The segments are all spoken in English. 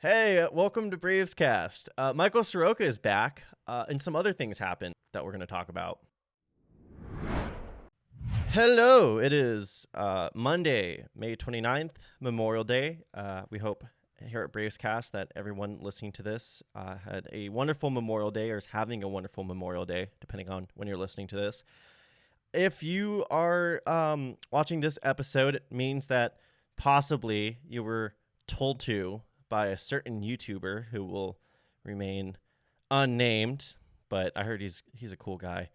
Hey, welcome to BravesKast. Michael Soroka is back, and some other things happened that we're going to talk about. Hello, it is Monday, May 29th, Memorial Day. We hope here at BravesKast that everyone listening to this had a wonderful Memorial Day or is having a wonderful Memorial Day, depending on when you're listening to this. If you are watching this episode, it means that possibly you were told to by a certain YouTuber who will remain unnamed, but I heard he's a cool guy.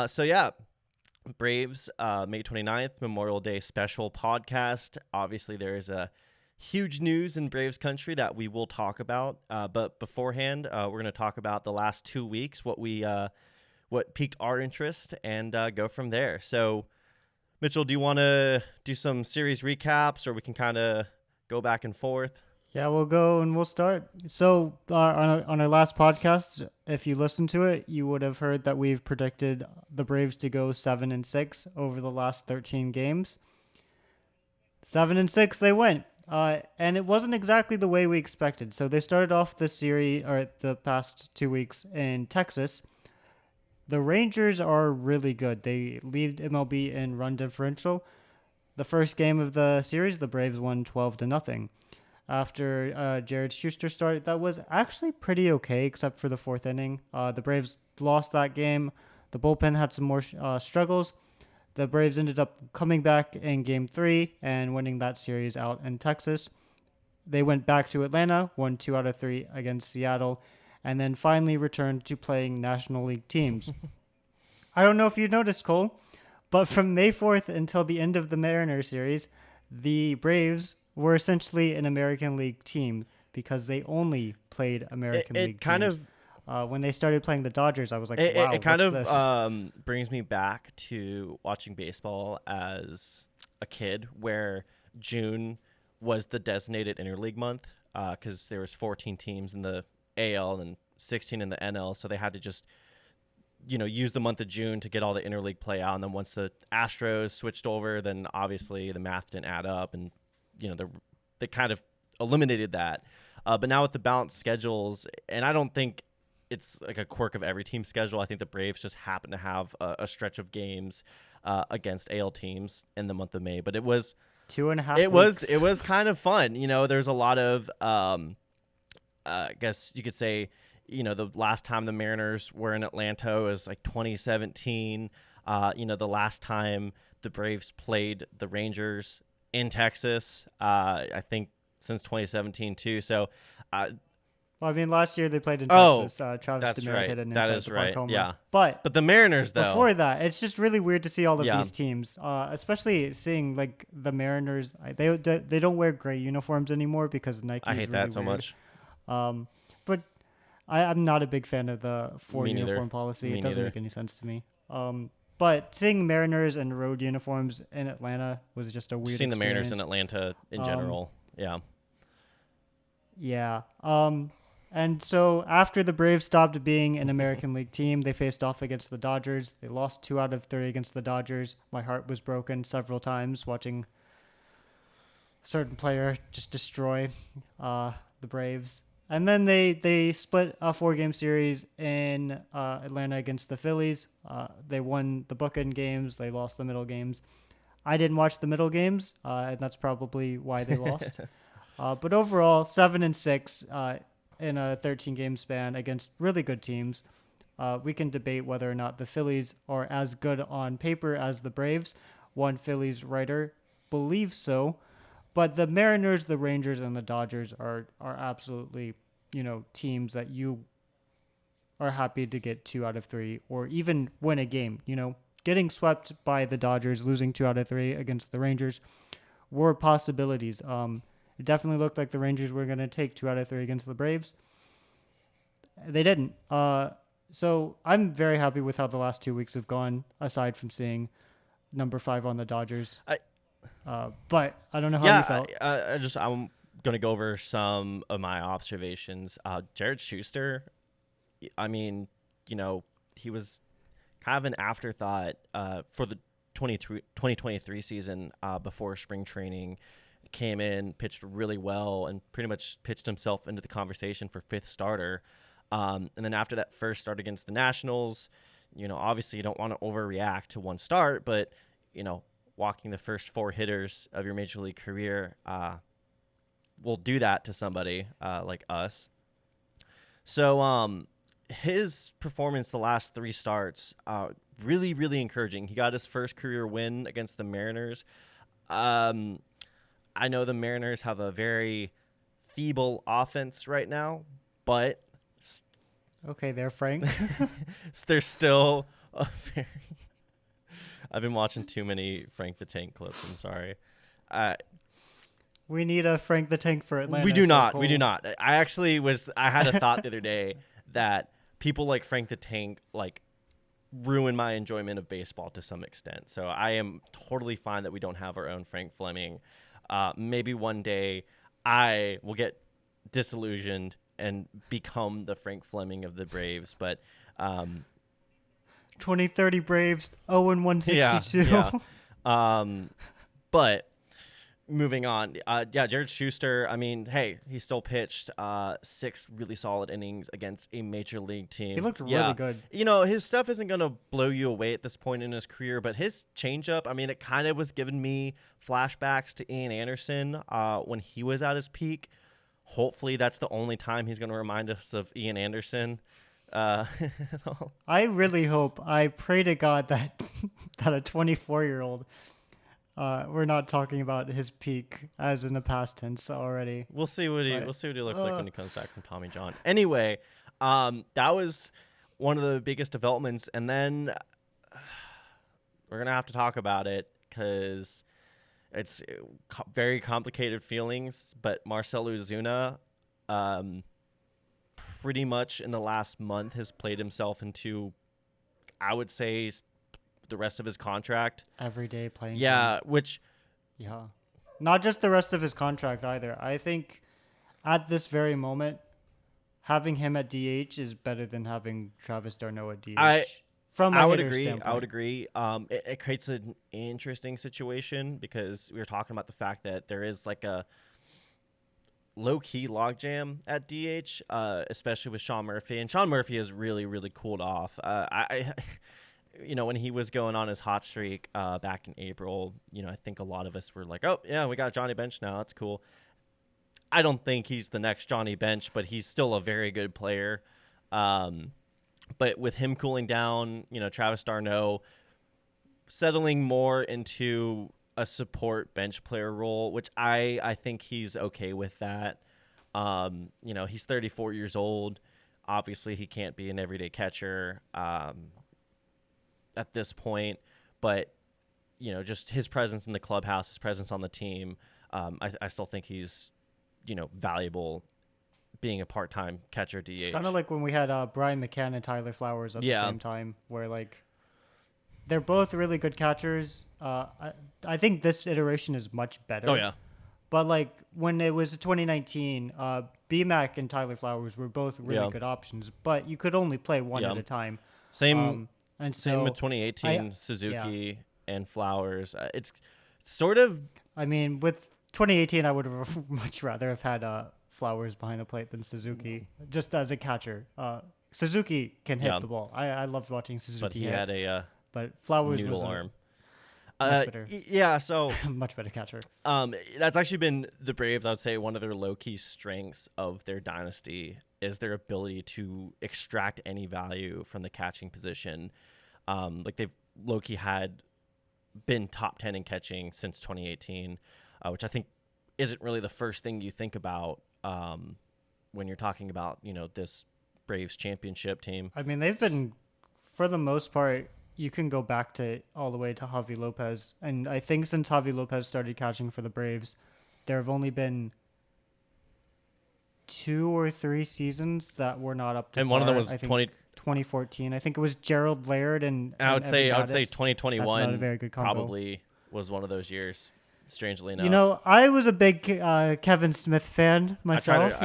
So yeah, Braves May 29th, Memorial Day special podcast. Obviously, there is a huge news in Braves country that we will talk about. But beforehand, we're going to talk about the last 2 weeks, what piqued our interest, and go from there. So, Mitchell, do you want to do some series recaps, or we can kind of go back and forth? Yeah, we'll go and we'll start. So on our last podcast, if you listened to it, you would have heard that we've predicted the Braves to go 7-6 over the last 13 games. 7-6 they went, and it wasn't exactly the way we expected. So they started off the series or the past 2 weeks in Texas. The Rangers are really good. They lead MLB in run differential. The first game of the series, the Braves won 12-0. After Jared Schuster started, that was actually pretty okay, except for the fourth inning. The Braves lost that game. The bullpen had some more struggles. The Braves ended up coming back in Game 3 and winning that series out in Texas. They went back to Atlanta, won 2 out of 3 against Seattle, and then finally returned to playing National League teams. I don't know if you noticed, Cole, but from May 4th until the end of the Mariners series, the Braves were essentially an American League team because they only played American League kind teams. When they started playing the Dodgers, I was like, wow, it kind what's of this? brings me back to watching baseball as a kid, where June was the designated interleague month because there was 14 teams in the AL and 16 in the NL, so they had to just use the month of June to get all the interleague play out. And then once the Astros switched over, then obviously the math didn't add up, and they kind of eliminated that. But now with the balanced schedules, and I don't think it's like a quirk of every team's schedule. I think the Braves just happen to have a stretch of games against AL teams in the month of May. But it was 2.5 weeks. It was kind of fun. There's a lot of I guess you could say, the last time the Mariners were in Atlanta was like 2017. The last time the Braves played the Rangers in Texas, I think since 2017 too. So, well, I mean, last year they played in Texas. Travis that's Demeritte right. hit an That inside is the right. park homer. Yeah. But the Mariners, though, before that, it's just really weird to see all of Yeah. these teams, especially seeing like the Mariners. They don't wear gray uniforms anymore because Nike. I hate is really that so weird. much. But I'm not a big fan of the Me neither. uniform policy. Me It doesn't neither. make any sense to me. But seeing Mariners and road uniforms in Atlanta was just a weird Seeing the experience. Mariners in Atlanta in general, yeah. Yeah. And so after the Braves stopped being an American League team, they faced off against the Dodgers. They lost 2 out of 3 against the Dodgers. My heart was broken several times watching a certain player just destroy the Braves. And then they split a 4-game series in Atlanta against the Phillies. They won the bookend games. They lost the middle games. I didn't watch the middle games, and that's probably why they lost. But overall, 7-6 in a 13-game span against really good teams. We can debate whether or not the Phillies are as good on paper as the Braves. One Phillies writer believes so. But the Mariners, the Rangers, and the Dodgers are absolutely, teams that you are happy to get 2 out of 3 or even win a game. Getting swept by the Dodgers, losing 2 out of 3 against the Rangers were possibilities. It definitely looked like the Rangers were going to take 2 out of 3 against the Braves. They didn't. So I'm very happy with how the last 2 weeks have gone, aside from seeing number 5 on the Dodgers. But I don't know how you felt. I'm going to go over some of my observations. Jared Schuster, I mean, he was kind of an afterthought for the 2023 season before spring training. came in, pitched really well, and pretty much pitched himself into the conversation for 5th starter. And then after that first start against the Nationals, obviously you don't want to overreact to one start, but, walking the first 4 hitters of your major league career will do that to somebody like us. So his performance the last 3 starts, really, really encouraging. He got his first career win against the Mariners. I know the Mariners have a very feeble offense right now, but Okay, there, Frank. they're still a very... I've been watching too many Frank the Tank clips. I'm sorry. We need a Frank the Tank for Atlanta. We do so not. Cole. We do not. I had a thought the other day that people like Frank the Tank ruin my enjoyment of baseball to some extent. So I am totally fine that we don't have our own Frank Fleming. Maybe one day I will get disillusioned and become the Frank Fleming of the Braves. But 2030 Braves 0-162. Yeah. But moving on, Jared Schuster, I mean, hey, he still pitched 6 really solid innings against a major league team. He looked really good. His stuff isn't going to blow you away at this point in his career, but his changeup, I mean, it kind of was giving me flashbacks to Ian Anderson when he was at his peak. Hopefully that's the only time he's going to remind us of Ian Anderson. I really hope, I pray to God that a 24-year-old, we're not talking about his peak as in the past tense already. We'll see what he looks like when he comes back from Tommy John. Anyway, that was one of the biggest developments, and then we're gonna have to talk about it because it's very complicated feelings. But Marcell Ozuna, pretty much in the last month has played himself into, I would say, the rest of his contract. Every day playing. Yeah, not just the rest of his contract either. I think at this very moment, having him at DH is better than having Travis d'Arnaud at DH. I would agree. It creates an interesting situation because we were talking about the fact that there is like a low-key logjam at DH, especially with Sean Murphy. And Sean Murphy has really, really cooled off. When he was going on his hot streak back in April, I think a lot of us were like, oh, yeah, we got Johnny Bench now. That's cool. I don't think he's the next Johnny Bench, but he's still a very good player. But with him cooling down, Travis d'Arnaud settling more into a support bench player role, which I think he's okay with that. He's 34 years old. Obviously, he can't be an everyday catcher at this point, but just his presence in the clubhouse, his presence on the team, I still think he's valuable being a part-time catcher DH. It's kind of like when we had Brian McCann and Tyler Flowers at the same time, where they're both really good catchers. I think this iteration is much better. Oh yeah. But when it was 2019, BMAC and Tyler Flowers were both really good options, but you could only play one at a time. Same with 2018 Suzuki and Flowers. It's sort of. I mean, with 2018, I would have much rather have had Flowers behind the plate than Suzuki, just as a catcher. Suzuki can hit the ball. I loved watching Suzuki. But he had a but Flowers noodle was arm. Much better. Yeah, so much better catcher. That's actually been the Braves. I would say one of their low-key strengths of their dynasty is their ability to extract any value from the catching position. They've low-key been top 10 in catching since 2018, which I think isn't really the first thing you think about when you're talking about this Braves championship team. I mean, they've been, for the most part, you can go back to all the way to Javi Lopez. And I think since Javi Lopez started catching for the Braves, there have only been 2 or 3 seasons that were not up to and par. One of them was 2014. I think it was Gerald Laird and I would say 2021 That's not a very good combo. Probably was one of those years, strangely enough. I was a big Kevin Smith fan myself,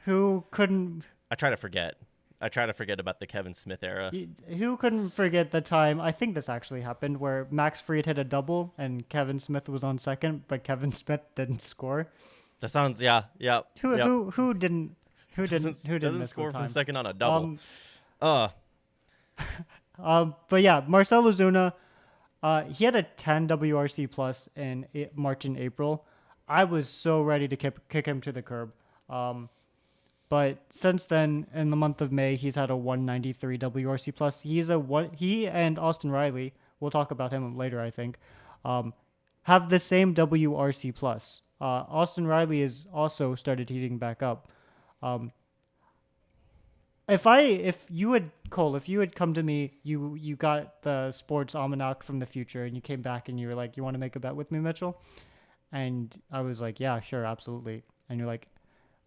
who couldn't... I try to forget I try to forget about the Kevin Smith era. Who couldn't forget the time? I think this actually happened where Max Fried hit a double and Kevin Smith was on second, but Kevin Smith didn't score. That sounds yep. Who didn't Doesn't miss score the time? from second on a double. Uh But yeah, Marcell Ozuna, he had a 10 WRC plus in March and April. I was so ready to kick him to the curb. But since then, in the month of May, he's had a 193 WRC plus. He and Austin Riley, we'll talk about him later, I think, have the same WRC plus. Austin Riley has also started heating back up. If you had come to me, you got the sports almanac from the future, and you came back and you were like, you want to make a bet with me, Mitchell? And I was like, yeah, sure, absolutely. And you're like,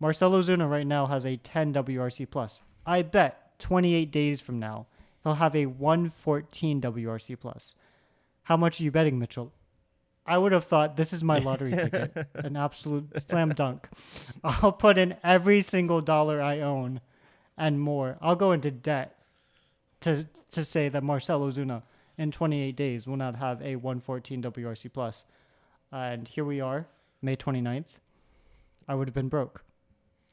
Marcell Ozuna right now has a 10 WRC plus. I bet 28 days from now he'll have a 114 WRC plus. How much are you betting, Mitchell? I would have thought this is my lottery ticket, an absolute slam dunk. I'll put in every single dollar I own and more. I'll go into debt to say that Marcell Ozuna in 28 days will not have a 114 WRC plus. And here we are, May 29th. I would have been broke.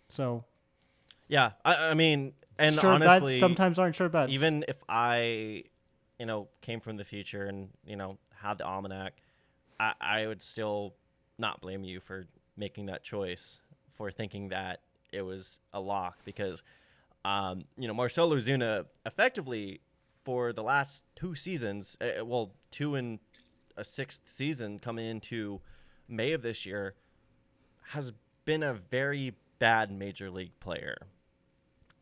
So, yeah, I mean, and sure honestly, bets sometimes aren't sure bets. Even if I, came from the future and had the almanac, I would still not blame you for making that choice, for thinking that it was a lock, because Marcell Ozuna effectively for the last 2 seasons, 2 and a 6th season coming into May of this year, has been a very bad major league player.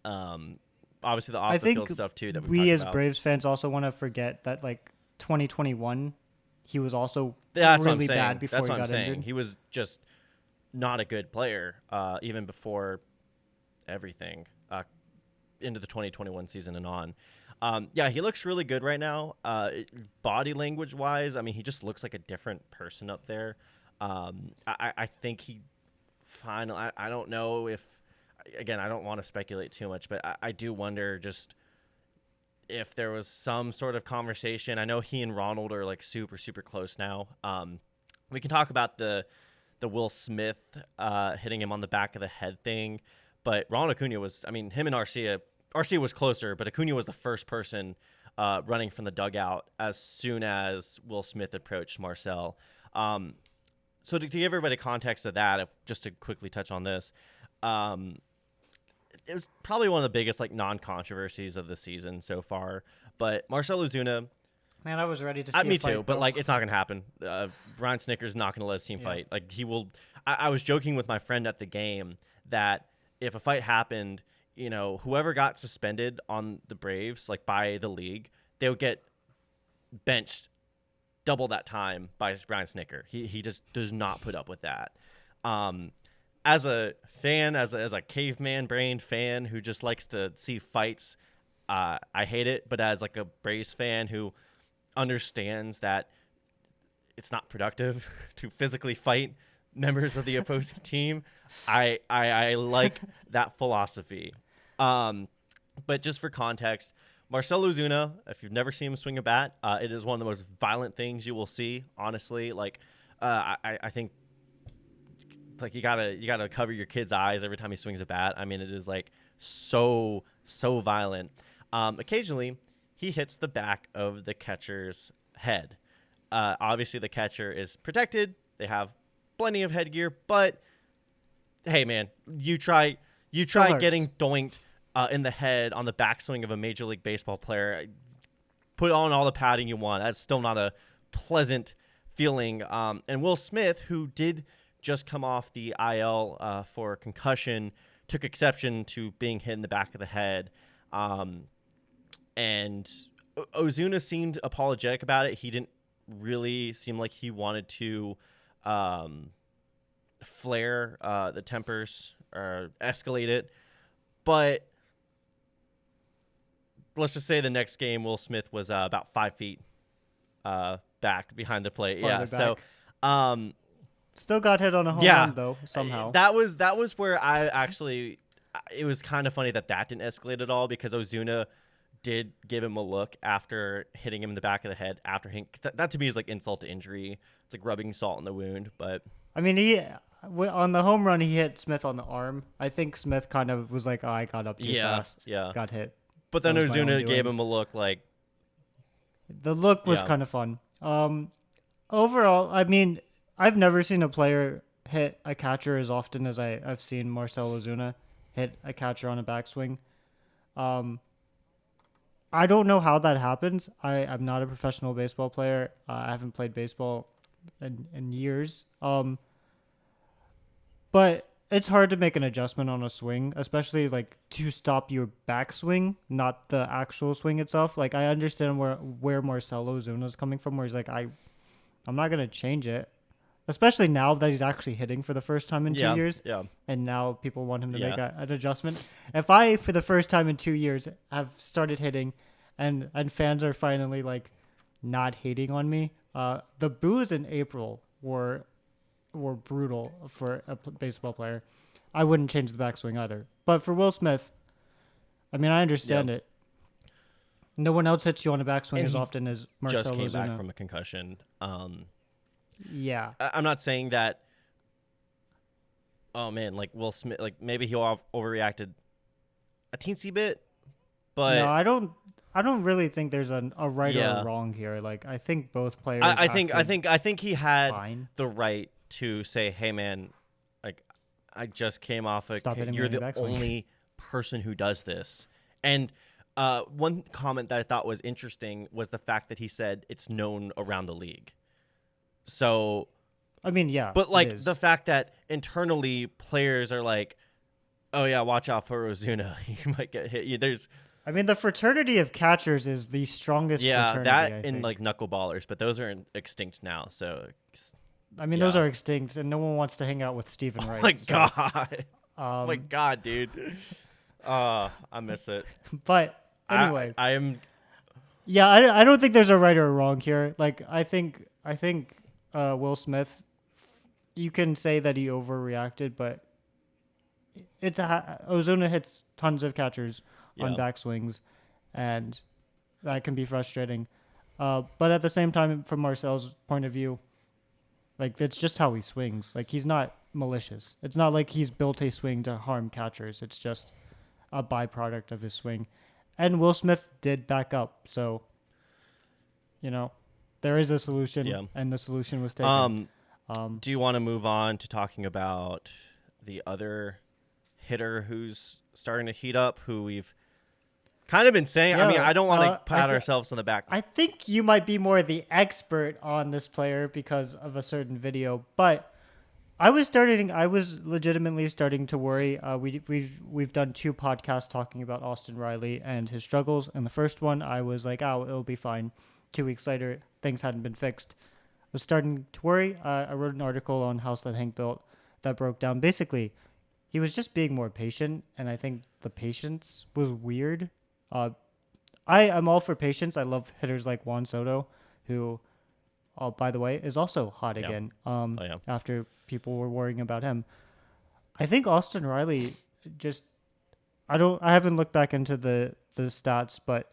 Obviously the off the field stuff too that we as about. Braves fans also want to forget that 2021 he was also That's really bad before That's he what got I'm saying. injured. He was just not a good player even before everything into the 2021 season and on. He looks really good right now. Body language wise, I mean, he just looks like a different person up there. I think he finally, I don't know if, again, I don't want to speculate too much, but I do wonder just if there was some sort of conversation. I know he and Ronald are super, super close now. We can talk about the Will Smith hitting him on the back of the head thing, but Ronald Acuña was, him and Arcia was closer, but Acuña was the first person running from the dugout as soon as Will Smith approached Marcell. So to give everybody context of that, just to quickly touch on this, it was probably one of the biggest non-controversies of the season so far. But Marcell Ozuna, man, I was ready to see me a fight, too, but it's not gonna happen. Brian Snicker's not gonna let his team fight. He will. I was joking with my friend at the game that if a fight happened, whoever got suspended on the Braves, by the league, they would get benched double that time by Brian Snicker. He just does not put up with that. As a fan, as a caveman brain fan who just likes to see fights, I hate it. But as a Braves fan who understands that it's not productive to physically fight members of the opposing team, I like that philosophy. But just for context, Marcell Ozuna, if you've never seen him swing a bat, it is one of the most violent things you will see, honestly. I think you gotta cover your kid's eyes every time he swings a bat. It is so violent. Occasionally he hits the back of the catcher's head. Obviously the catcher is protected. They have plenty of headgear, but hey man, you try getting doinked in the head on the backswing of a Major League Baseball player. Put on all the padding you want. That's still not a pleasant feeling. And Will Smith, who did just come off the IL for concussion, took exception to being hit in the back of the head. And Ozuna seemed apologetic about it. He didn't really seem like he wanted to flare the tempers or escalate it. But let's just say the next game, Will Smith was about 5 feet back behind the plate. Farther back. So still got hit on a home run though somehow. That was where I actually it was kind of funny that didn't escalate at all because Ozuna did give him a look after hitting him in the back of the head. After that to me is like insult to injury. It's like rubbing salt in the wound. But I mean, on the home run, he hit Smith on the arm. I think Smith kind of was like, oh, I got up too fast. Yeah. Got hit. But then Ozuna gave him a look like. The look was kind of fun. Overall, I mean, I've never seen a player hit a catcher as often as I've seen Marcell Ozuna hit a catcher on a backswing. I don't know how that happens. I'm not a professional baseball player. I haven't played baseball in years. But it's hard to make an adjustment on a swing, especially like to stop your backswing, not the actual swing itself. Like I understand where Marcell Ozuna is coming from, where he's like, I'm not gonna change it, especially now that he's actually hitting for the first time in 2 years. Yeah. And now people want him to make an adjustment. If I, for the first time in 2 years, have started hitting, and fans are finally like not hating on me, the boos in April were brutal for a baseball player. I wouldn't change the backswing either. But for Will Smith, I mean, I understand it. No one else hits you on a backswing as often as Marcell just came Ozuna. back from a concussion. Yeah. I'm not saying that. Oh man, like Will Smith, like maybe he overreacted a teensy bit, but no, I don't really think there's a right or a wrong here. Like I think both players. I think he had fine. the right to say, "Hey man, like I just came off a. You're the only person who does this." And one comment that I thought was interesting was the fact that he said it's known around the league. So, I mean, yeah, but like the fact that internally players are like, "Oh yeah, watch out for Ozuna. You might get hit." I mean, the fraternity of catchers is the strongest. Yeah, that and like knuckleballers, but those are extinct now. So, I mean, those are extinct, and no one wants to hang out with Stephen Wright. Oh my god! Oh my god, dude! I miss it. But anyway, I am. Yeah, I don't think there's a right or a wrong here. Like, I think Will Smith, you can say that he overreacted, but Ozuna hits tons of catchers on backswings, and that can be frustrating. But at the same time, from Marcell's point of view, like it's just how he swings. Like he's not malicious. It's not like he's built a swing to harm catchers. It's just a byproduct of his swing. And Will Smith did back up, so there is a solution, and the solution was taken. Do you want to move on to talking about the other hitter who's starting to heat up, who we've kind of been saying? I mean, I don't want to pat ourselves on the back. I think you might be more the expert on this player because of a certain video, but I was legitimately starting to worry. We've done 2 podcasts talking about Austin Riley and his struggles, and the first one I was like, oh, it'll be fine. 2 weeks later, things hadn't been fixed. I was starting to worry. I wrote an article on House That Hank Built that broke down. Basically, he was just being more patient, and I think the patience was weird. I'm all for patience. I love hitters like Juan Soto, who, by the way, is also hot again. After people were worrying about him, I think Austin Riley just. I haven't looked back into the stats, but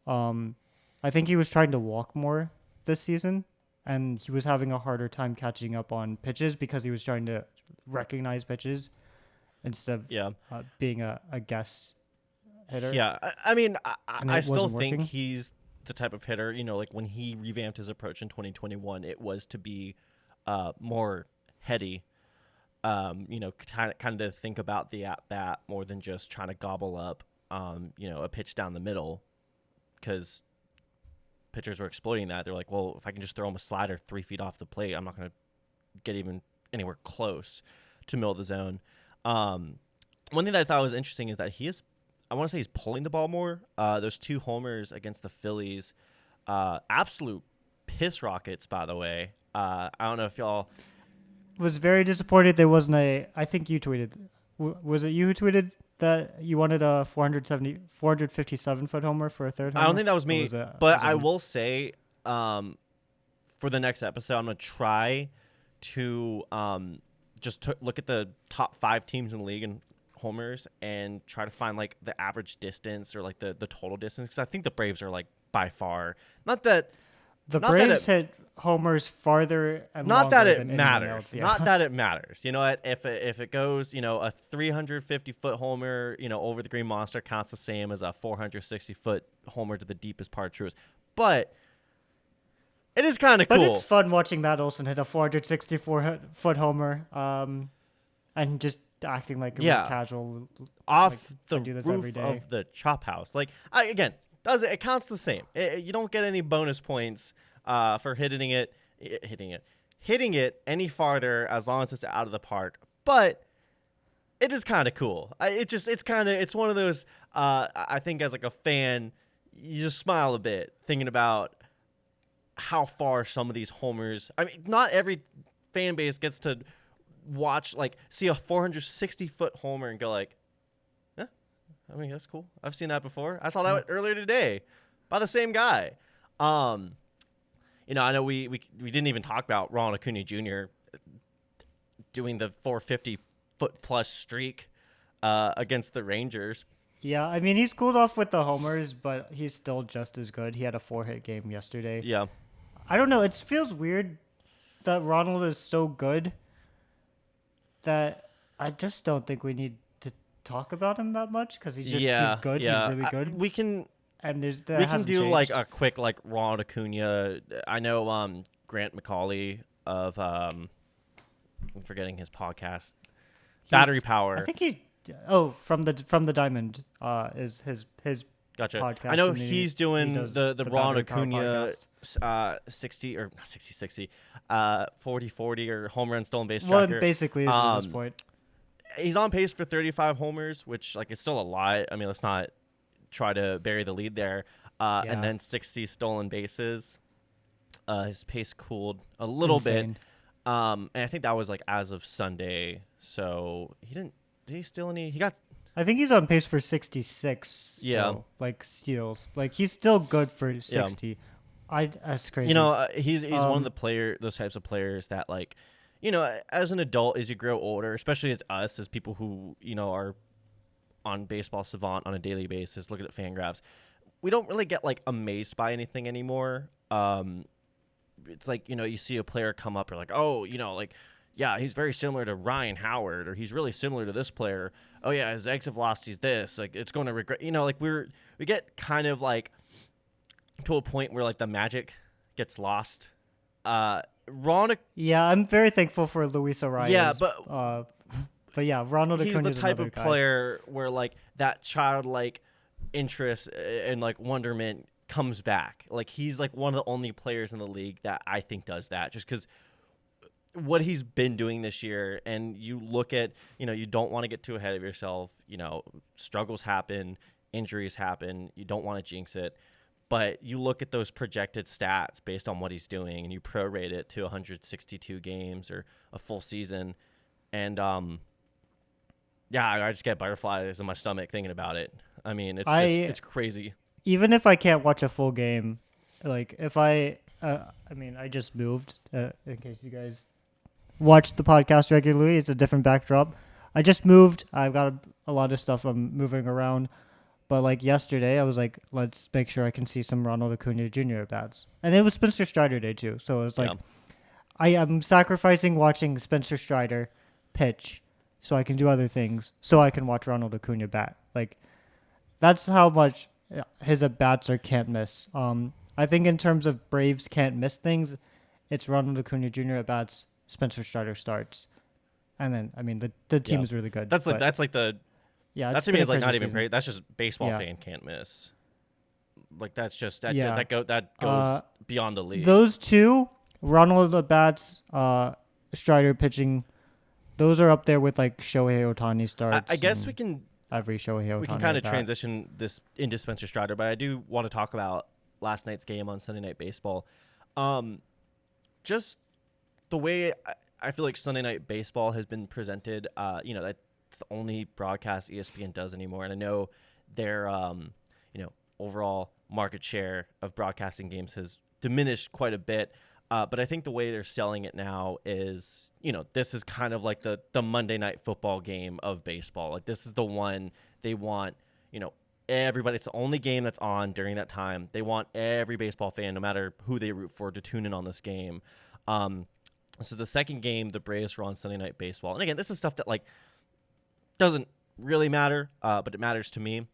I think he was trying to walk more this season, and he was having a harder time catching up on pitches because he was trying to recognize pitches instead of being a guess hitter. Yeah, I mean, I still think he's the type of hitter, like when he revamped his approach in 2021, it was to be more heady, kind of to think about the at-bat more than just trying to gobble up, a pitch down the middle, because pitchers were exploiting that. They're like, well, if I can just throw him a slider 3 feet off the plate, I'm not going to get even anywhere close to middle of the zone. One thing that I thought was interesting is that I want to say he's pulling the ball more. Those 2 homers against the Phillies, absolute piss rockets, by the way. I don't know if y'all was very disappointed there wasn't I think you tweeted. Was it you who tweeted that you wanted a 457-foot homer for a third homer? I don't think that was me, but I will say for the next episode, I'm going to try to just look at the top 5 teams in the league and homers and try to find like the average distance or like the total distance, because I think the Braves are like by far not that The not that Braves it, hit homers farther and not that longer it than anyone matters. else. Yeah. Not that it matters. You know what? If it goes, a 350-foot homer, over the Green Monster counts the same as a 460-foot homer to the deepest part of Truist. But it is kind of cool. But it's fun watching Matt Olson hit a 464-foot homer, and just acting like it was casual. Off like, the I do this roof every day. of the chop house. Like, again, it counts the same. You don't get any bonus points for hitting it any farther as long as it's out of the park. But it is kind of cool. It's one of those, I think as like a fan, you just smile a bit thinking about how far some of these homers. I mean, not every fan base gets to watch, like, see a 460-foot homer and go like, yeah, I mean, that's cool. I've seen that before. I saw that earlier today by the same guy. I know we didn't even talk about Ronald Acuña Jr. doing the 450-foot plus streak against the Rangers. Yeah, I mean, he's cooled off with the homers, but he's still just as good. He had a 4-hit game yesterday. Yeah. I don't know. It feels weird that Ronald is so good that I just don't think we need to talk about him that much, because he's good. Yeah. He's really good. We can do like a quick like Ronald Acuña. I know Grant McCauley of I'm forgetting his podcast, Battery Power. I think he's from the Diamond is his Gotcha. podcast. I know he doing does the Ronald Battery Power Acuña 60 or not 60 40 or home run stolen base well, tracker. it basically is at this point. He's on pace for 35 homers, which like is still a lot. I mean, let's not try to bury the lead there. And then 60 stolen bases. His pace cooled a little bit. And I think that was like as of Sunday. So did he steal any? I think he's on pace for 66 still, like steals. Like he's still good for 60. That's crazy. He's one of those types of players that, like, as an adult, as you grow older, especially as us, as people who, are on Baseball Savant on a daily basis, looking at Fangraphs, we don't really get like amazed by anything anymore. It's like, you see a player come up, you're like, oh, like, yeah, he's very similar to Ryan Howard, or he's really similar to this player. Oh yeah, his exit velocity is this. Like, it's going to regret. Like we get kind of like to a point where like the magic gets lost. Yeah, I'm very thankful for Luis Arias. Yeah, but yeah, Ronald Acuña he's the is type another of guy. player where like that childlike interest and like wonderment comes back. Like he's like one of the only players in the league that I think does that, just because what he's been doing this year. And you look at, you don't want to get too ahead of yourself. Struggles happen, injuries happen. You don't want to jinx it. But you look at those projected stats based on what he's doing, and you prorate it to 162 games or a full season. And, I just get butterflies in my stomach thinking about it. I mean, it's crazy. Even if I can't watch a full game, like if I just moved, in case you guys watch the podcast regularly, it's a different backdrop. I just moved. I've got a lot of stuff I'm moving around. But like yesterday, I was like, let's make sure I can see some Ronald Acuña Jr. at bats. And it was Spencer Strider Day too. So it was like, I am sacrificing watching Spencer Strider pitch so I can do other things, so I can watch Ronald Acuña bat. Like, that's how much his at bats are can't miss. I think in terms of Braves can't miss things, it's Ronald Acuña Jr. at bats, Spencer Strider starts, and then I mean the team is really good. That to me is like not even great. That's just baseball fan can't miss. Like that's just that goes beyond the league. Those two, Ronald at bats, Strider pitching, those are up there with like Shohei Ohtani starts. I guess we can Shohei Ohtani. We can kind of transition this into Spencer Strider, but I do want to talk about last night's game on Sunday Night Baseball. Just the way I feel like Sunday Night Baseball has been presented. That's the only broadcast ESPN does anymore, and I know their overall market share of broadcasting games has diminished quite a bit. But I think the way they're selling it now is, this is kind of like the Monday night football game of baseball. Like this is the one they want, everybody. It's the only game that's on during that time. They want every baseball fan, no matter who they root for, to tune in on this game. So the second game, the Braves were on Sunday Night Baseball. And again, this is stuff that like doesn't really matter, but it matters to me.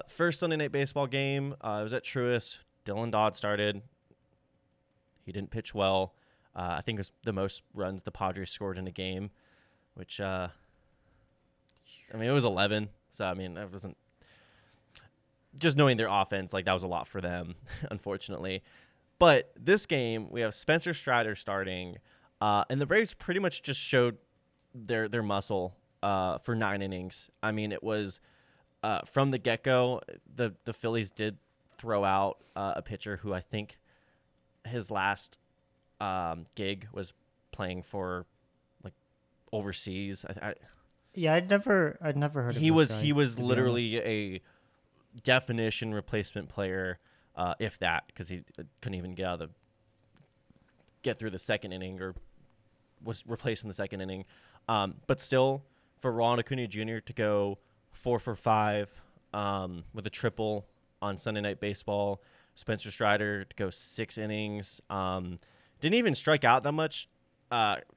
First Sunday Night Baseball game, it was at Truist. Dylan Dodd started. He didn't pitch well. I think it was the most runs the Padres scored in a game, which, it was 11. So, that wasn't just knowing their offense. Like, that was a lot for them, unfortunately. But this game, we have Spencer Strider starting, and the Braves pretty much just showed their muscle for 9 innings. It was from the get-go, the Phillies did throw out a pitcher who I think his last gig was playing for like overseas. I'd never heard of this guy, he was literally a definition replacement player, if that, because he couldn't even get through the second inning, or was replaced in the second inning. But still, for Ronald Acuña Jr. to go 4 for 5 with a triple on Sunday Night Baseball, Spencer Strider to go 6 innings, didn't even strike out that much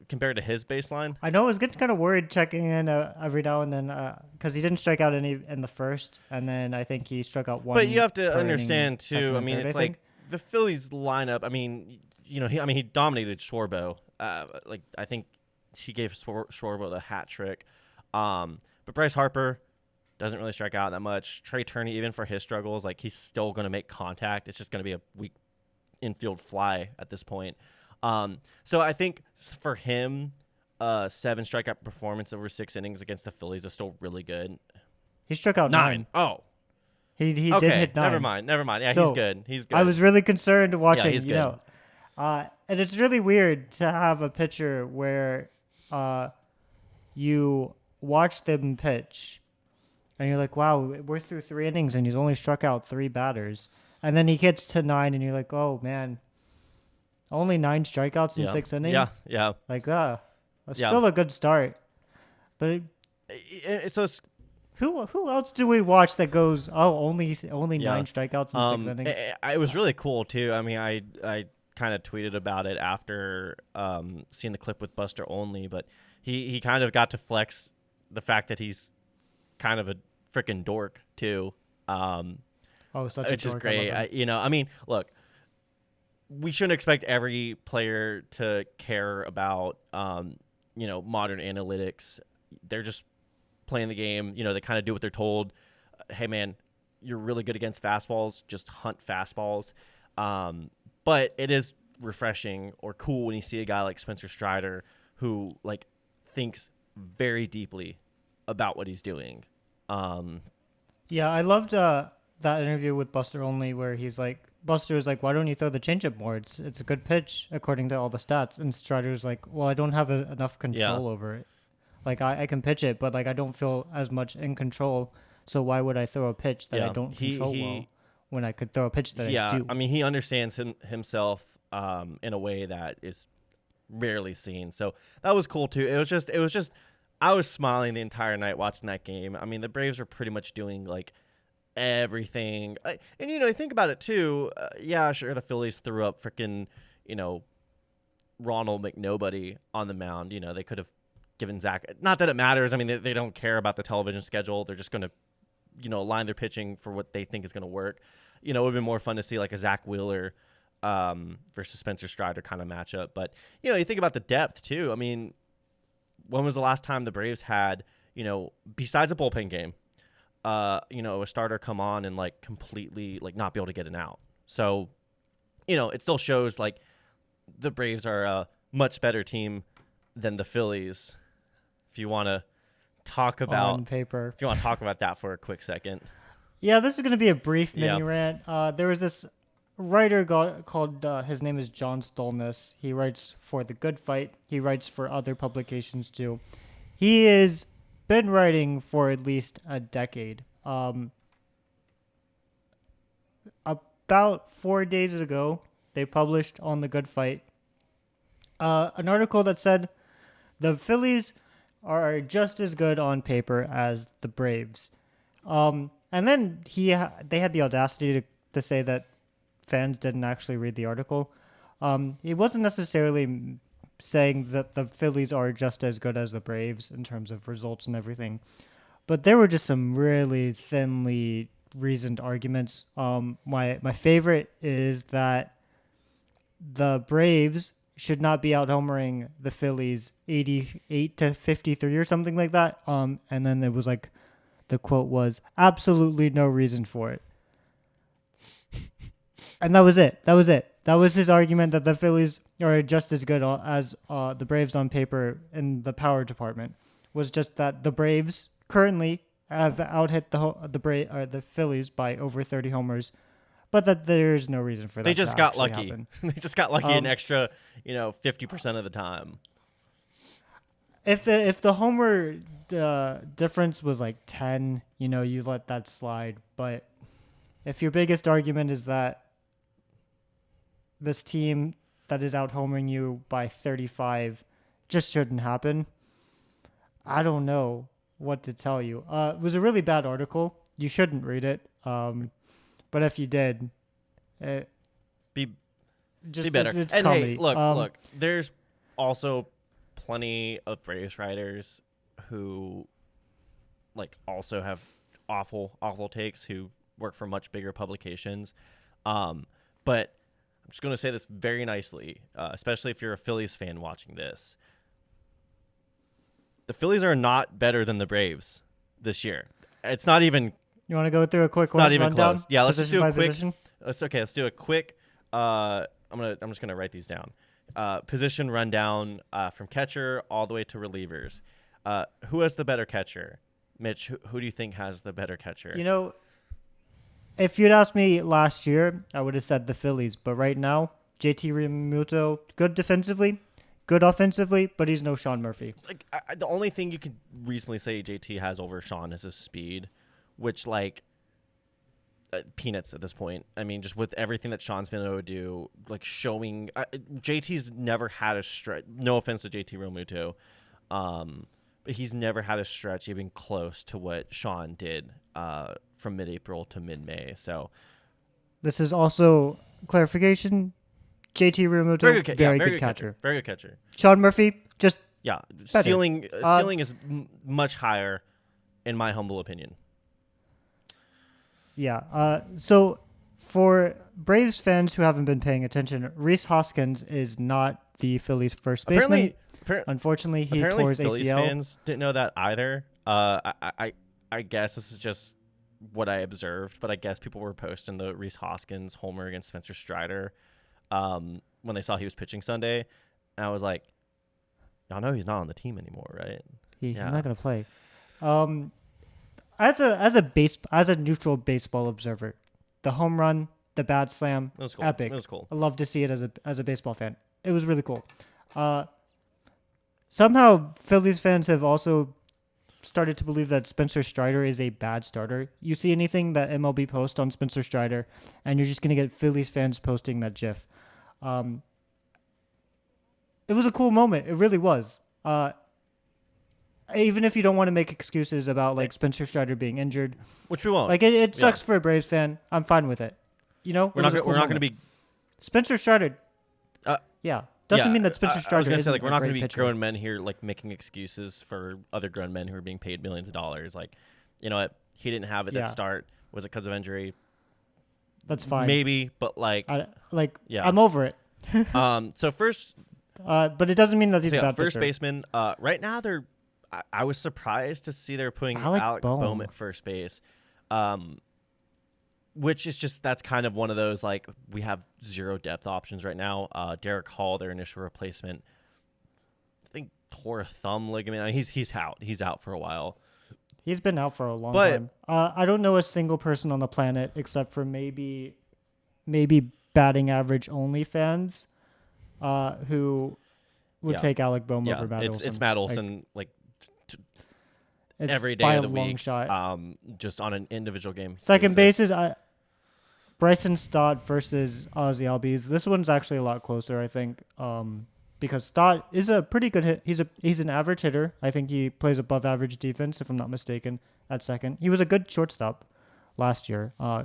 compared to his baseline. I know I was getting kind of worried checking in every now and then because he didn't strike out any in the first, and then I think he struck out 1. But you have to per understand inning, too. second and third, It's I like think. the Phillies lineup. He dominated Schwarbo. I think he gave Schwarbo the hat trick. But Bryce Harper doesn't really strike out that much. Trea Turner, even for his struggles, like he's still going to make contact. It's just going to be a weak infield fly at this point. So I think for him, 7 strikeout performance over 6 innings against the Phillies is still really good. He struck out 9. Oh, He okay. did hit 9. Never mind. Yeah, So, he's good. He's good. I was really concerned watching, Yeah, he's good. And it's really weird to have a pitcher where you watch them pitch and you're like, wow, we're through 3 innings and he's only struck out 3 batters. And then he gets to 9 and you're like, oh, man, only 9 strikeouts in 6 innings? Yeah. Like, that's still a good start. But who else do we watch that goes, only 9 strikeouts in 6 innings? It was really cool, too. I kind of tweeted about it after seeing the clip with Buster Olney, but he kind of got to flex the fact that he's kind of a freaking dork, too. Such a dork. Which is great. Look, we shouldn't expect every player to care about, modern analytics. They're just playing the game. They kind of do what they're told. Hey, man, you're really good against fastballs. Just hunt fastballs. But it is refreshing or cool when you see a guy like Spencer Strider who, like, thinks very deeply about what he's doing. Yeah, I loved that interview with Buster Olney where Buster was like, why don't you throw the changeup more? It's a good pitch according to all the stats. And Strider's like, well, I don't have enough control over it. Like, I can pitch it, but, like, I don't feel as much in control. So why would I throw a pitch that I don't control well when I could throw a pitch that I do? He understands himself in a way that is rarely seen. So that was cool, too. It was just I was smiling the entire night watching that game. The Braves were pretty much doing, like, everything. And, think about it, too. Sure, the Phillies threw up freaking, Ronald McNobody on the mound. They could have given Zach. Not that it matters. They don't care about the television schedule. They're just going to, line their pitching for what they think is going to work. It would have been more fun to see, like, a Zach Wheeler versus Spencer Strider kind of matchup. But, you think about the depth, too. When was the last time the Braves had, besides a bullpen game, a starter come on and, like, completely, like, not be able to get an out? So, it still shows, like, the Braves are a much better team than the Phillies. If you want to talk about on paper, if you want to talk about that for a quick second. Yeah, this is going to be a brief mini rant. There was this writer called his name is John Stolness. He writes for The Good Fight. He writes for other publications too. He has been writing for at least a decade. About 4 days ago, they published on The Good Fight An article that said the Phillies are just as good on paper as the Braves. And then they had the audacity to say that fans didn't actually read the article. He wasn't necessarily saying that the Phillies are just as good as the Braves in terms of results and everything, but there were just some really thinly reasoned arguments. My favorite is that the Braves should not be out homering the Phillies 88-53 or something like that. And then it was like the quote was absolutely no reason for it. And that was it. That was his argument that the Phillies are just as good as the Braves on paper in the power department. Was just that the Braves currently have out-hit the Phillies by over 30 homers, but that there's no reason for that. They just to got actually lucky. happen. They just got lucky an extra, 50% of the time. If the homer difference was like 10, you let that slide. But if your biggest argument is that this team that is out homering you by 35 just shouldn't happen, I don't know what to tell you. It was a really bad article. You shouldn't read it. But if you did, Be better. It's and comedy. hey, look. There's also plenty of Braves writers who, also have awful takes who work for much bigger publications. But I'm just going to say this very nicely, especially if you're a Phillies fan watching this. The Phillies are not better than the Braves this year. It's not even. You want to go through a quick not even rundown? close. Yeah, let's just do a quick. Position? Let's do a quick. I'm just gonna write these down. Position rundown from catcher all the way to relievers. Who has the better catcher? Mitch, who do you think has the better catcher? If you'd asked me last year, I would have said the Phillies. But right now, JT Realmuto, good defensively, good offensively, but he's no Sean Murphy. The only thing you could reasonably say JT has over Sean is his speed, which peanuts at this point. I mean, just with everything that Sean's been able to do, showing JT's never had a stretch. No offense to JT Realmuto, but he's never had a stretch even close to what Sean did from mid-April to mid-May. So this is also clarification. JT Realmuto, very good catcher. Very good catcher. Sean Murphy, just better. Ceiling is much higher, in my humble opinion. Yeah. So for Braves fans who haven't been paying attention, Rhys Hoskins is not the Phillies' first baseman. Unfortunately, he tore his Phillies ACL. Fans didn't know that either. I guess this is just what I observed, but I guess people were posting the Rhys Hoskins homer against Spencer Strider when they saw he was pitching Sunday, and I was like, y'all know he's not on the team anymore, right? He's not going to play. As a neutral baseball observer, the home run, the bad slam, it was cool. Epic. It was cool. I love to see it as a baseball fan. It was really cool. Somehow Phillies fans have also started to believe that Spencer Strider is a bad starter. You see anything that MLB posts on Spencer Strider, and you're just going to get Phillies fans posting that GIF. It was a cool moment. It really was. Even if you don't want to make excuses about Spencer Strider being injured, which we won't. It sucks for a Braves fan. I'm fine with it. We're not going to be Spencer Strider. Doesn't mean that Spencer Strider. I was going to say we're not going to be grown men here making excuses for other grown men who are being paid millions of dollars. You know what? He didn't have it at start. Was it because of injury? That's fine. Maybe, but I'm over it. So first, but it doesn't mean that he's a bad first pitcher. baseman. Right now they're. I was surprised to see they're putting Alec Bohm at first base, which is just that's kind of one of those we have zero depth options right now. Derek Hall, their initial replacement, I think tore a thumb ligament. He's out. He's out for a while. He's been out for a long time. I don't know a single person on the planet except for maybe batting average only fans who would take Alec Bohm over Matt Olson. It's Matt Olson it's every day by of the a long week, shot. just on an individual game. Second bases, Bryson Stott versus Ozzy Albies. This one's actually a lot closer, I think. because Stott is a pretty good hit. He's an average hitter. I think he plays above average defense, if I'm not mistaken, at second. He was a good shortstop last year. I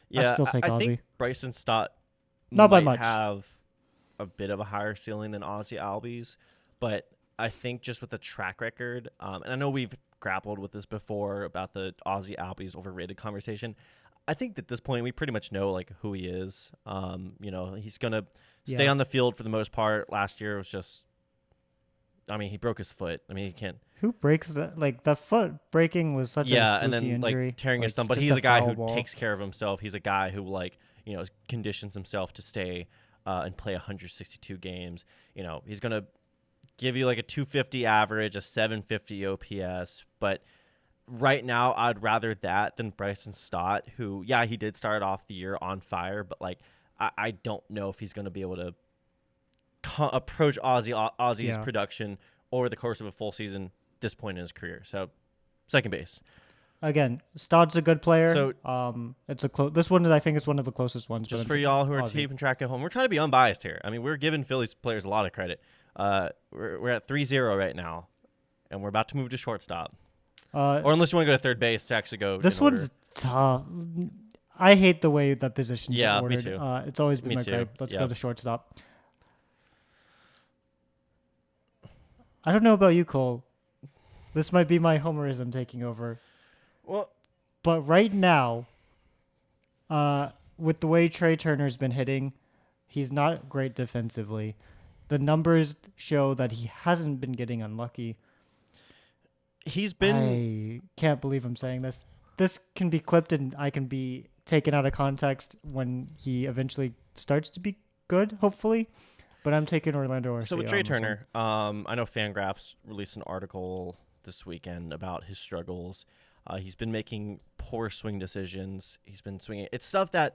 Yeah, still take I Ozzy. think Bryson Stott Not by might much. have a bit of a higher ceiling than Ozzy Albies, but I think just with the track record, and I know we've grappled with this before about the Ozzy Albies overrated conversation. I think at this point we pretty much know like who he is. He's gonna stay on the field for the most part. Last year was just, I mean, he broke his foot. I mean, he can't. Who breaks that? Like the foot breaking was such a And fluky then injury. like tearing his thumb. But just he's a guy foul who ball. takes care of himself. He's a guy who conditions himself to stay and play 162 games. He's gonna give you like a 250 average, a 750 OPS. But right now, I'd rather that than Bryson Stott, who he did start off the year on fire, but like I don't know if he's gonna be able to approach Ozzy's production over the course of a full season. This point in his career. So second base. Again, Stott's a good player. So it's a this one I think is one of the closest ones. Just for y'all who are keeping track at home, we're trying to be unbiased here. I mean, we're giving Phillies players a lot of credit. We're at 3-0 right now, and we're about to move to shortstop. Or unless you want to go to third base to actually go. This one's tough. I hate the way that position's ordered. Me too. It's always been my too. gripe. Let's go to shortstop. I don't know about you, Cole. This might be my homerism taking over. Well, but right now, with the way Trea Turner's been hitting, he's not great defensively. The numbers show that he hasn't been getting unlucky. I can't believe I'm saying this. This can be clipped and I can be taken out of context when he eventually starts to be good, hopefully. But I'm taking Orlando Arcia. So with Trea Turner, I know Fangraphs released an article this weekend about his struggles. He's been making poor swing decisions. He's been swinging. It's stuff that,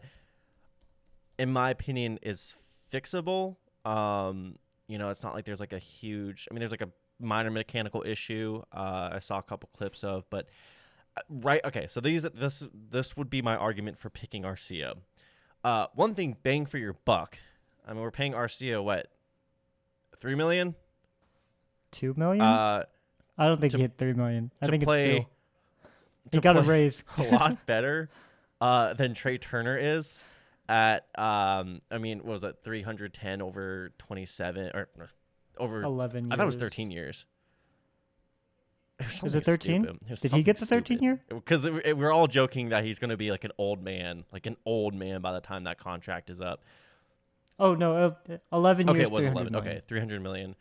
in my opinion, is fixable. It's not like there's like a huge. I mean, there's like a minor mechanical issue. I saw a couple clips of, but right. Okay, so this would be my argument for picking Arcia. One thing, bang for your buck. I mean, we're paying Arcia what, $3 million? $2 million? I don't think he hit $3 million. I think it's 2. He got a raise a lot better than Trea Turner is at. What was it, 310 over 27 or over 11 years. I thought it was 13 years. Is it 13? Did he get the 13 year? Because we're all joking that he's going to be like an old man by the time that contract is up. Oh, no, 11 years. Okay, it was 11. Okay, $300 million.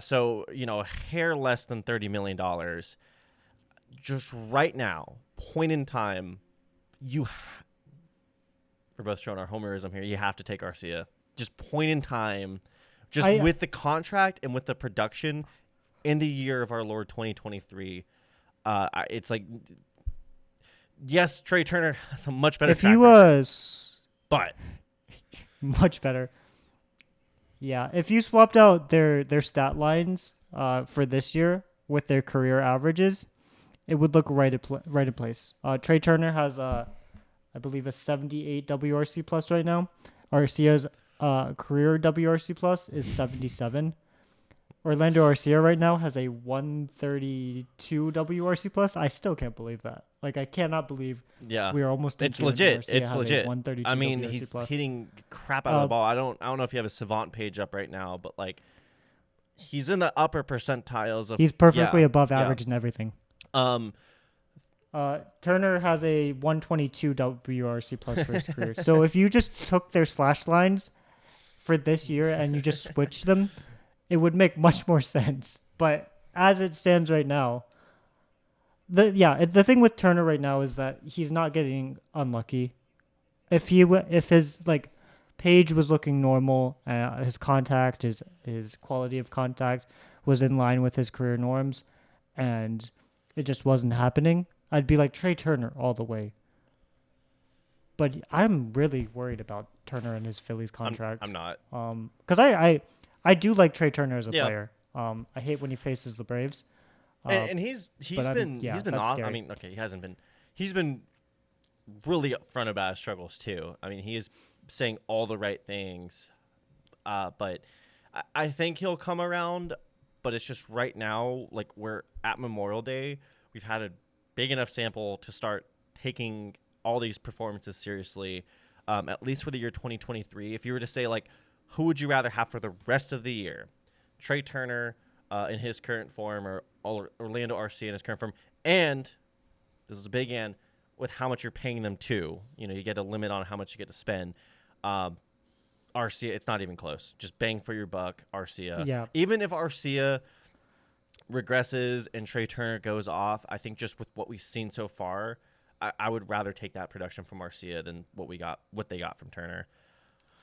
So, a hair less than $30 million. Just right now, point in time, we're both showing our homerism here. You have to take Arcia. Just point in time, with the contract and with the production in the year of our Lord 2023, it's like, yes, Trea Turner has a much better track record, but much better. Yeah, if you swapped out their stat lines for this year with their career averages, it would look right in place. Trea Turner has I believe a 78 WRC plus right now. Arcia's career WRC plus is 77. Orlando Arcia right now has a 132 WRC plus. I still can't believe that. Like, I cannot believe we are almost. It's legit. It's legit. I mean, WRC he's plus. Hitting crap out of the ball. I don't know if you have a Savant page up right now, but like, he's in the upper percentiles of. He's perfectly above average in everything. Turner has a 122 WRC plus for his career. So if you just took their slash lines for this year and you just switched them, it would make much more sense. But as it stands right now, the thing with Turner right now is that he's not getting unlucky. If his like page was looking normal, his contact, his quality of contact was in line with his career norms, and it just wasn't happening, I'd be like Trea Turner all the way. But I'm really worried about Turner and his Phillies contract. I'm not. Because I do like Trea Turner as a player. I hate when he faces the Braves. And he's been awesome. I mean, okay, he hasn't been. He's been really upfront about his struggles too. I mean, he is saying all the right things But I think he'll come around. But it's just right now, like we're at Memorial Day, we've had a big enough sample to start taking all these performances seriously, at least for the year 2023. If you were to say, like, who would you rather have for the rest of the year? Trea Turner in his current form, or Orlando Arcia in his current form, and this is a big and with how much you're paying them too. You know, you get a limit on how much you get to spend. Arcia, it's not even close. Just bang for your buck, Arcia. Yeah. Even if Arcia regresses and Trea Turner goes off, I think just with what we've seen so far, I would rather take that production from Arcia than what they got from Turner.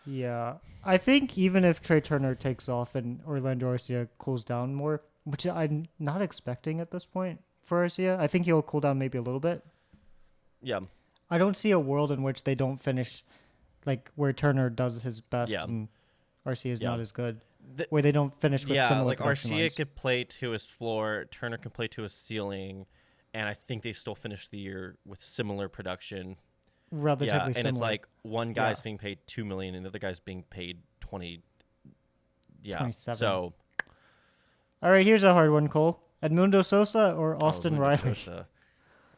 Yeah. I think even if Trea Turner takes off and Orlando Arcia cools down more, which I'm not expecting at this point for Arcia, I think he'll cool down maybe a little bit. Yeah. I don't see a world in which they don't finish like where Turner does his best and Arcia is not as good. Where they don't finish with similar like production Arcia lines. could play to his floor, Turner can play to his ceiling, and I think they still finish the year with similar production. Relatively similar. And it's like one guy's being paid $2 million and the other guy's being paid 20. Yeah. 27. So. All right, here's a hard one, Cole. Edmundo Sosa or Austin Riley? Sosa.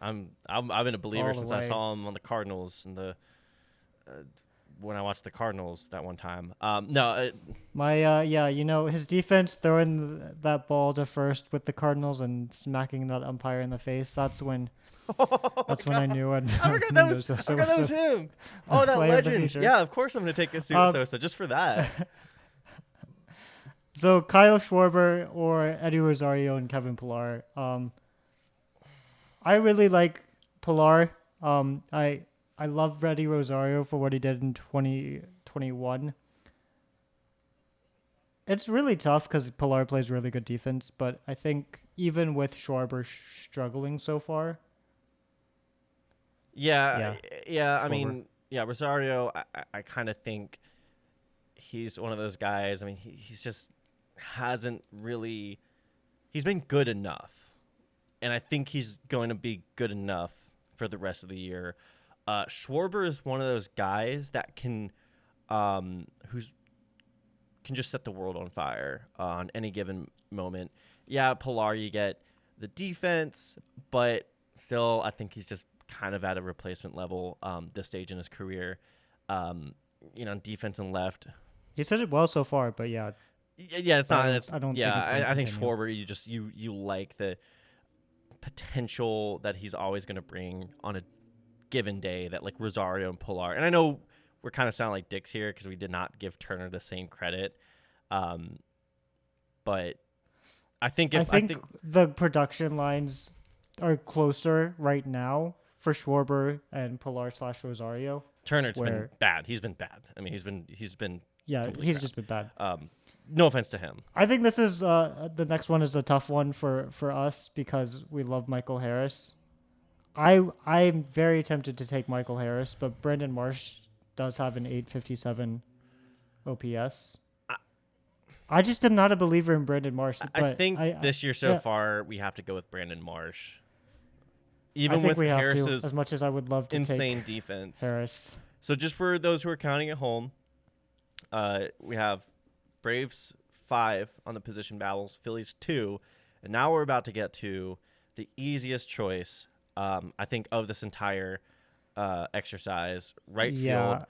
I've been a believer since I saw him on the Cardinals and the when I watched the Cardinals that one time. His defense throwing that ball to first with the Cardinals and smacking that umpire in the face. That's when I knew. I forgot that was him. Oh, that legend. Yeah, of course I'm going to take Sosa just for that. So Kyle Schwarber or Eddie Rosario and Kevin Pillar. I really like Pillar. I love Eddie Rosario for what he did in 2021. It's really tough because Pillar plays really good defense, but I think even with Schwarber struggling so far. Yeah. I mean, Rosario, I kind of think he's one of those guys. I mean, he's just hasn't really. He's been good enough, and I think he's going to be good enough for the rest of the year. Schwarber is one of those guys that can just set the world on fire on any given moment. Yeah, Pillar, you get the defense, but still, I think he's just kind of at a replacement level this stage in his career. Defense and left. He said it well so far, but yeah. Yeah, it's not. I don't. I think Schwarber, you like the potential that he's always going to bring on a given day that like Rosario and Pillar. And I know we're kind of sounding like dicks here because we did not give Turner the same credit. But I think the production lines are closer right now for Schwarber and Pillar / Rosario. Turner's been bad. He's been bad. I mean, he's been just been bad. No offense to him. I think this is the next one is a tough one for us because we love Michael Harris. I'm very tempted to take Michael Harris, but Brandon Marsh does have an 857 OPS. I just am not a believer in Brandon Marsh. I think this year so far we have to go with Brandon Marsh. Even with Harris's as much as I would love to insane take defense. Harris. So just for those who are counting at home, we have Braves 5 on the position battles, Phillies 2, and now we're about to get to the easiest choice, I think, of this entire exercise. Right field.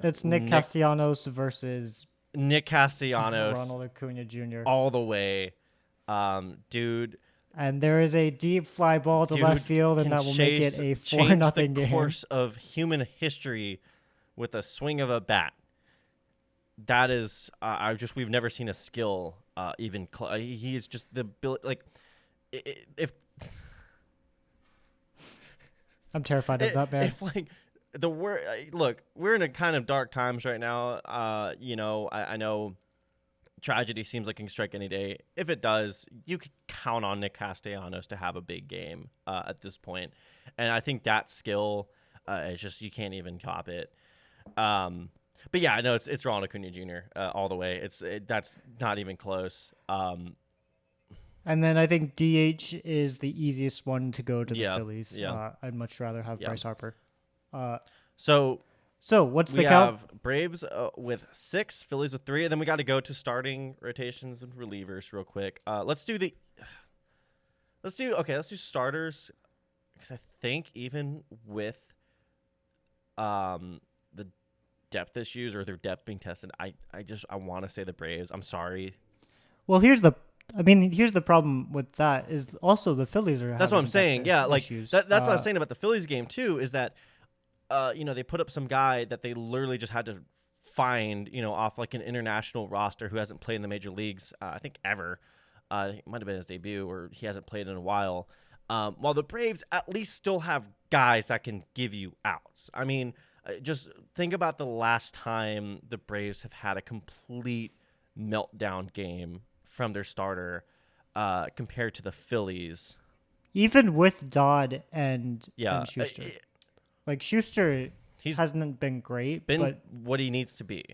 It's Nick Castellanos versus Nick Castellanos. Ronald Acuña Jr. All the way. Dude. And there is a deep fly ball to left field, and that will make it a 4-0 game. The course of human history with a swing of a bat. That is, we've never seen a skill even. He is just the if. I'm terrified of that man. If look, we're in a kind of dark times right now. I know tragedy seems like it can strike any day. If it does, you can count on Nick Castellanos to have a big game at this point. And I think that skill is just, you can't even top it. But yeah, no, it's Ronald Acuña Jr. All the way. That's not even close. And then I think DH is the easiest one to go to the Phillies. Yeah. I'd much rather have Bryce Harper. So So what's We the count? have Braves with 6, Phillies with 3, and then we got to go to starting rotations and relievers real quick. Let's do starters because I think even with the depth issues or their depth being tested, I want to say the Braves. I'm sorry. Well, here's the problem with that is also the Phillies are That's what having I'm saying. depth Yeah, like issues. that's what I was saying about the Phillies game too. Is that they put up some guy that they literally just had to find, off like an international roster who hasn't played in the major leagues, I think ever. It might have been his debut, or he hasn't played in a while. While the Braves at least still have guys that can give you outs. I mean, just think about the last time the Braves have had a complete meltdown game from their starter compared to the Phillies. Even with Dodd and Yeah, Schuster, like Schuster he's hasn't been great, been but what he needs to be.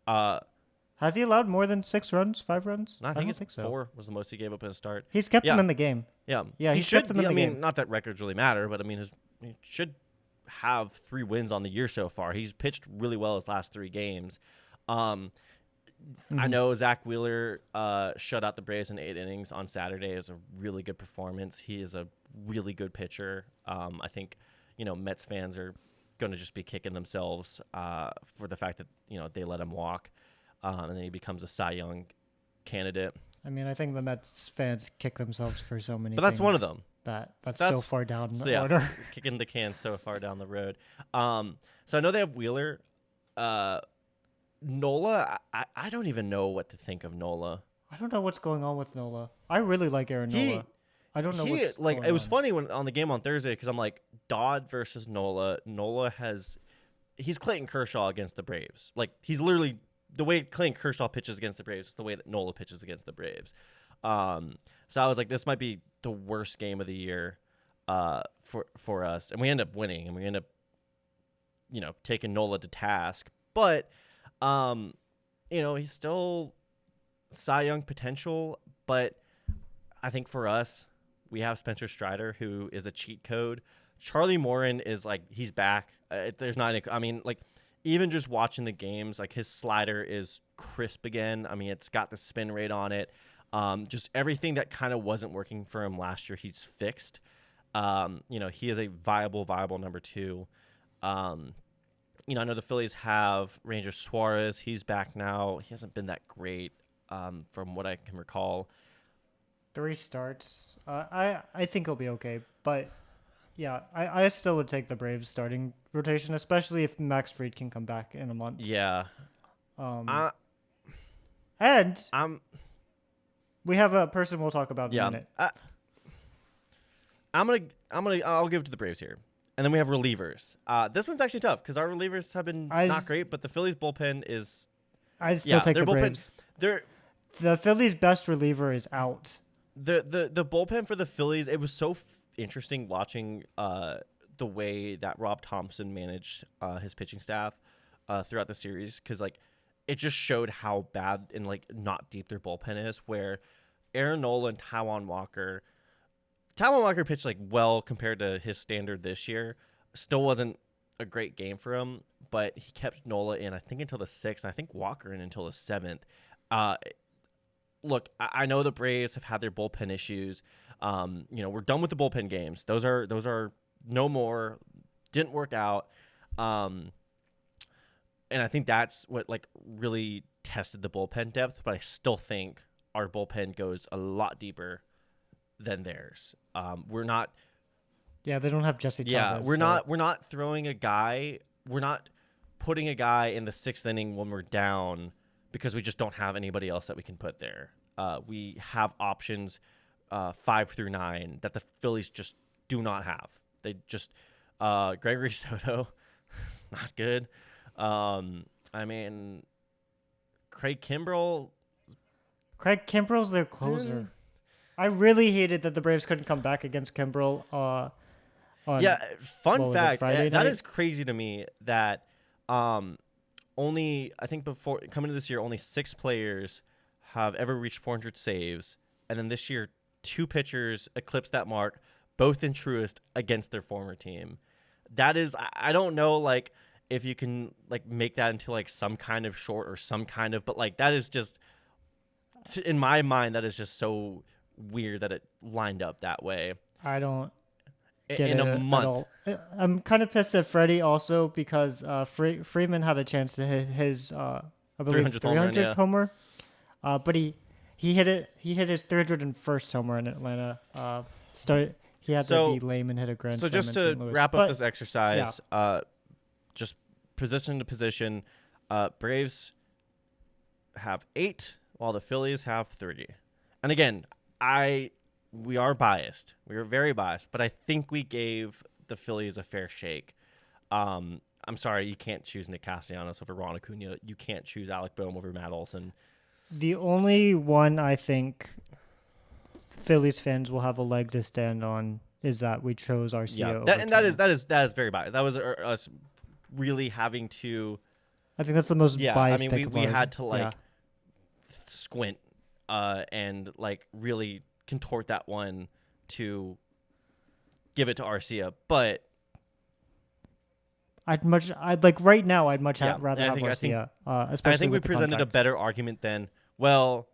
has he allowed more than 6 runs, 5 runs? I don't think it's think so. 4 was the most he gave up in a start. He's kept them Yeah. in the game. Yeah, Yeah, he he's should kept them be. in the I mean, game. not that records really matter, but I mean, he should have 3 wins on the year so far. He's pitched really well his last 3 games. I know Zach Wheeler shut out the Braves in 8 innings on Saturday. It was a really good performance. He is a really good pitcher. I think Mets fans are going to just be kicking themselves for the fact that they let him walk, and then he becomes a Cy Young candidate. I mean, I think the Mets fans kick themselves for so many. But that's one of things them. That's so far down the Yeah, order. kicking the can so far down the road. So I know they have Wheeler. Nola, I don't even know what to think of Nola. I don't know what's going on with Nola. I really like Aaron Nola. I don't know what's going it was on. funny when on the game on Thursday because I'm like Dodd versus Nola. He's Clayton Kershaw against the Braves. Like he's literally the way Clayton Kershaw pitches against the Braves is the way that Nola pitches against the Braves. So I was like, this might be the worst game of the year for us, and we end up winning, and we end up taking Nola to task, but he's still Cy Young potential, but I think for us, we have Spencer Strider, who is a cheat code. Charlie Morin is like, he's back. There's not any, I mean, like, even just watching the games, like his slider is crisp again. I mean, it's got the spin rate on it. Just everything that kind of wasn't working for him last year, he's fixed. He is a viable number 2. I know the Phillies have Ranger Suarez. He's back now. He hasn't been that great from what I can recall. 3 starts. I think he'll be okay, but yeah, I still would take the Braves starting rotation, especially if Max Fried can come back in a month. Yeah. And we have a person we'll talk about in a minute. I'll give it to the Braves here. And then we have relievers. This one's actually tough because our relievers have been not great, but the Phillies bullpen is. I still take the bullpen, Braves. The Phillies' best reliever is out. The bullpen for the Phillies, it was so interesting watching the way that Rob Thompson managed his pitching staff throughout the series because like it just showed how bad and like not deep their bullpen is. Where Aaron Nola and Taijuan Walker pitched like well compared to his standard this year. Still wasn't a great game for him, but he kept Nola in I think until the 6th. And I think Walker in until the 7th. Look, I know the Braves have had their bullpen issues. We're done with the bullpen games. Those are no more. Didn't work out. And I think that's what like really tested the bullpen depth. But I still think our bullpen goes a lot deeper than theirs. We're not. Yeah, they don't have Jesse Chavez. Yeah, we're not throwing a guy. We're not putting a guy in the 6th inning when we're down because we just don't have anybody else that we can put there. We have options 5 through 9 that the Phillies just do not have. They just Gregory Soto, not good. I mean, Craig Kimbrell. Craig Kimbrell's their closer. I really hated that the Braves couldn't come back against Kimbrell. Fun fact. Friday That night? is crazy to me that only, I think before coming to this year, only 6 players have ever reached 400 saves. And then this year, 2 pitchers eclipsed that mark, both in Truist against their former team. That is, I don't know, like, if you can like make that into like some kind of short or some kind of, but like that is just, in my mind, that is just so weird that it lined up that way I don't get in it a at month. all. I'm kind of pissed at Freddie also because Freeman had a chance to hit his I believe 300th homer, but he hit it. He hit his 301st homer in Atlanta. He had to be lame and hit a grand slam. So just to in St. Louis. wrap up this exercise, just position to position, Braves have 8 while the Phillies have 3. And again, we are biased. We are very biased, but I think we gave the Phillies a fair shake. I'm sorry, you can't choose Nick Castellanos over Ron Acuña. You can't choose Alec Boehm over Matt Olson. The only one I think Phillies fans will have a leg to stand on is that we chose Arcia. Yeah, that is very biased. That was us really having to. I think that's the most biased. I mean, we had to squint and like really contort that one to give it to Arcia, but I'd much rather have Arcia. Especially I think we presented a better argument than, well,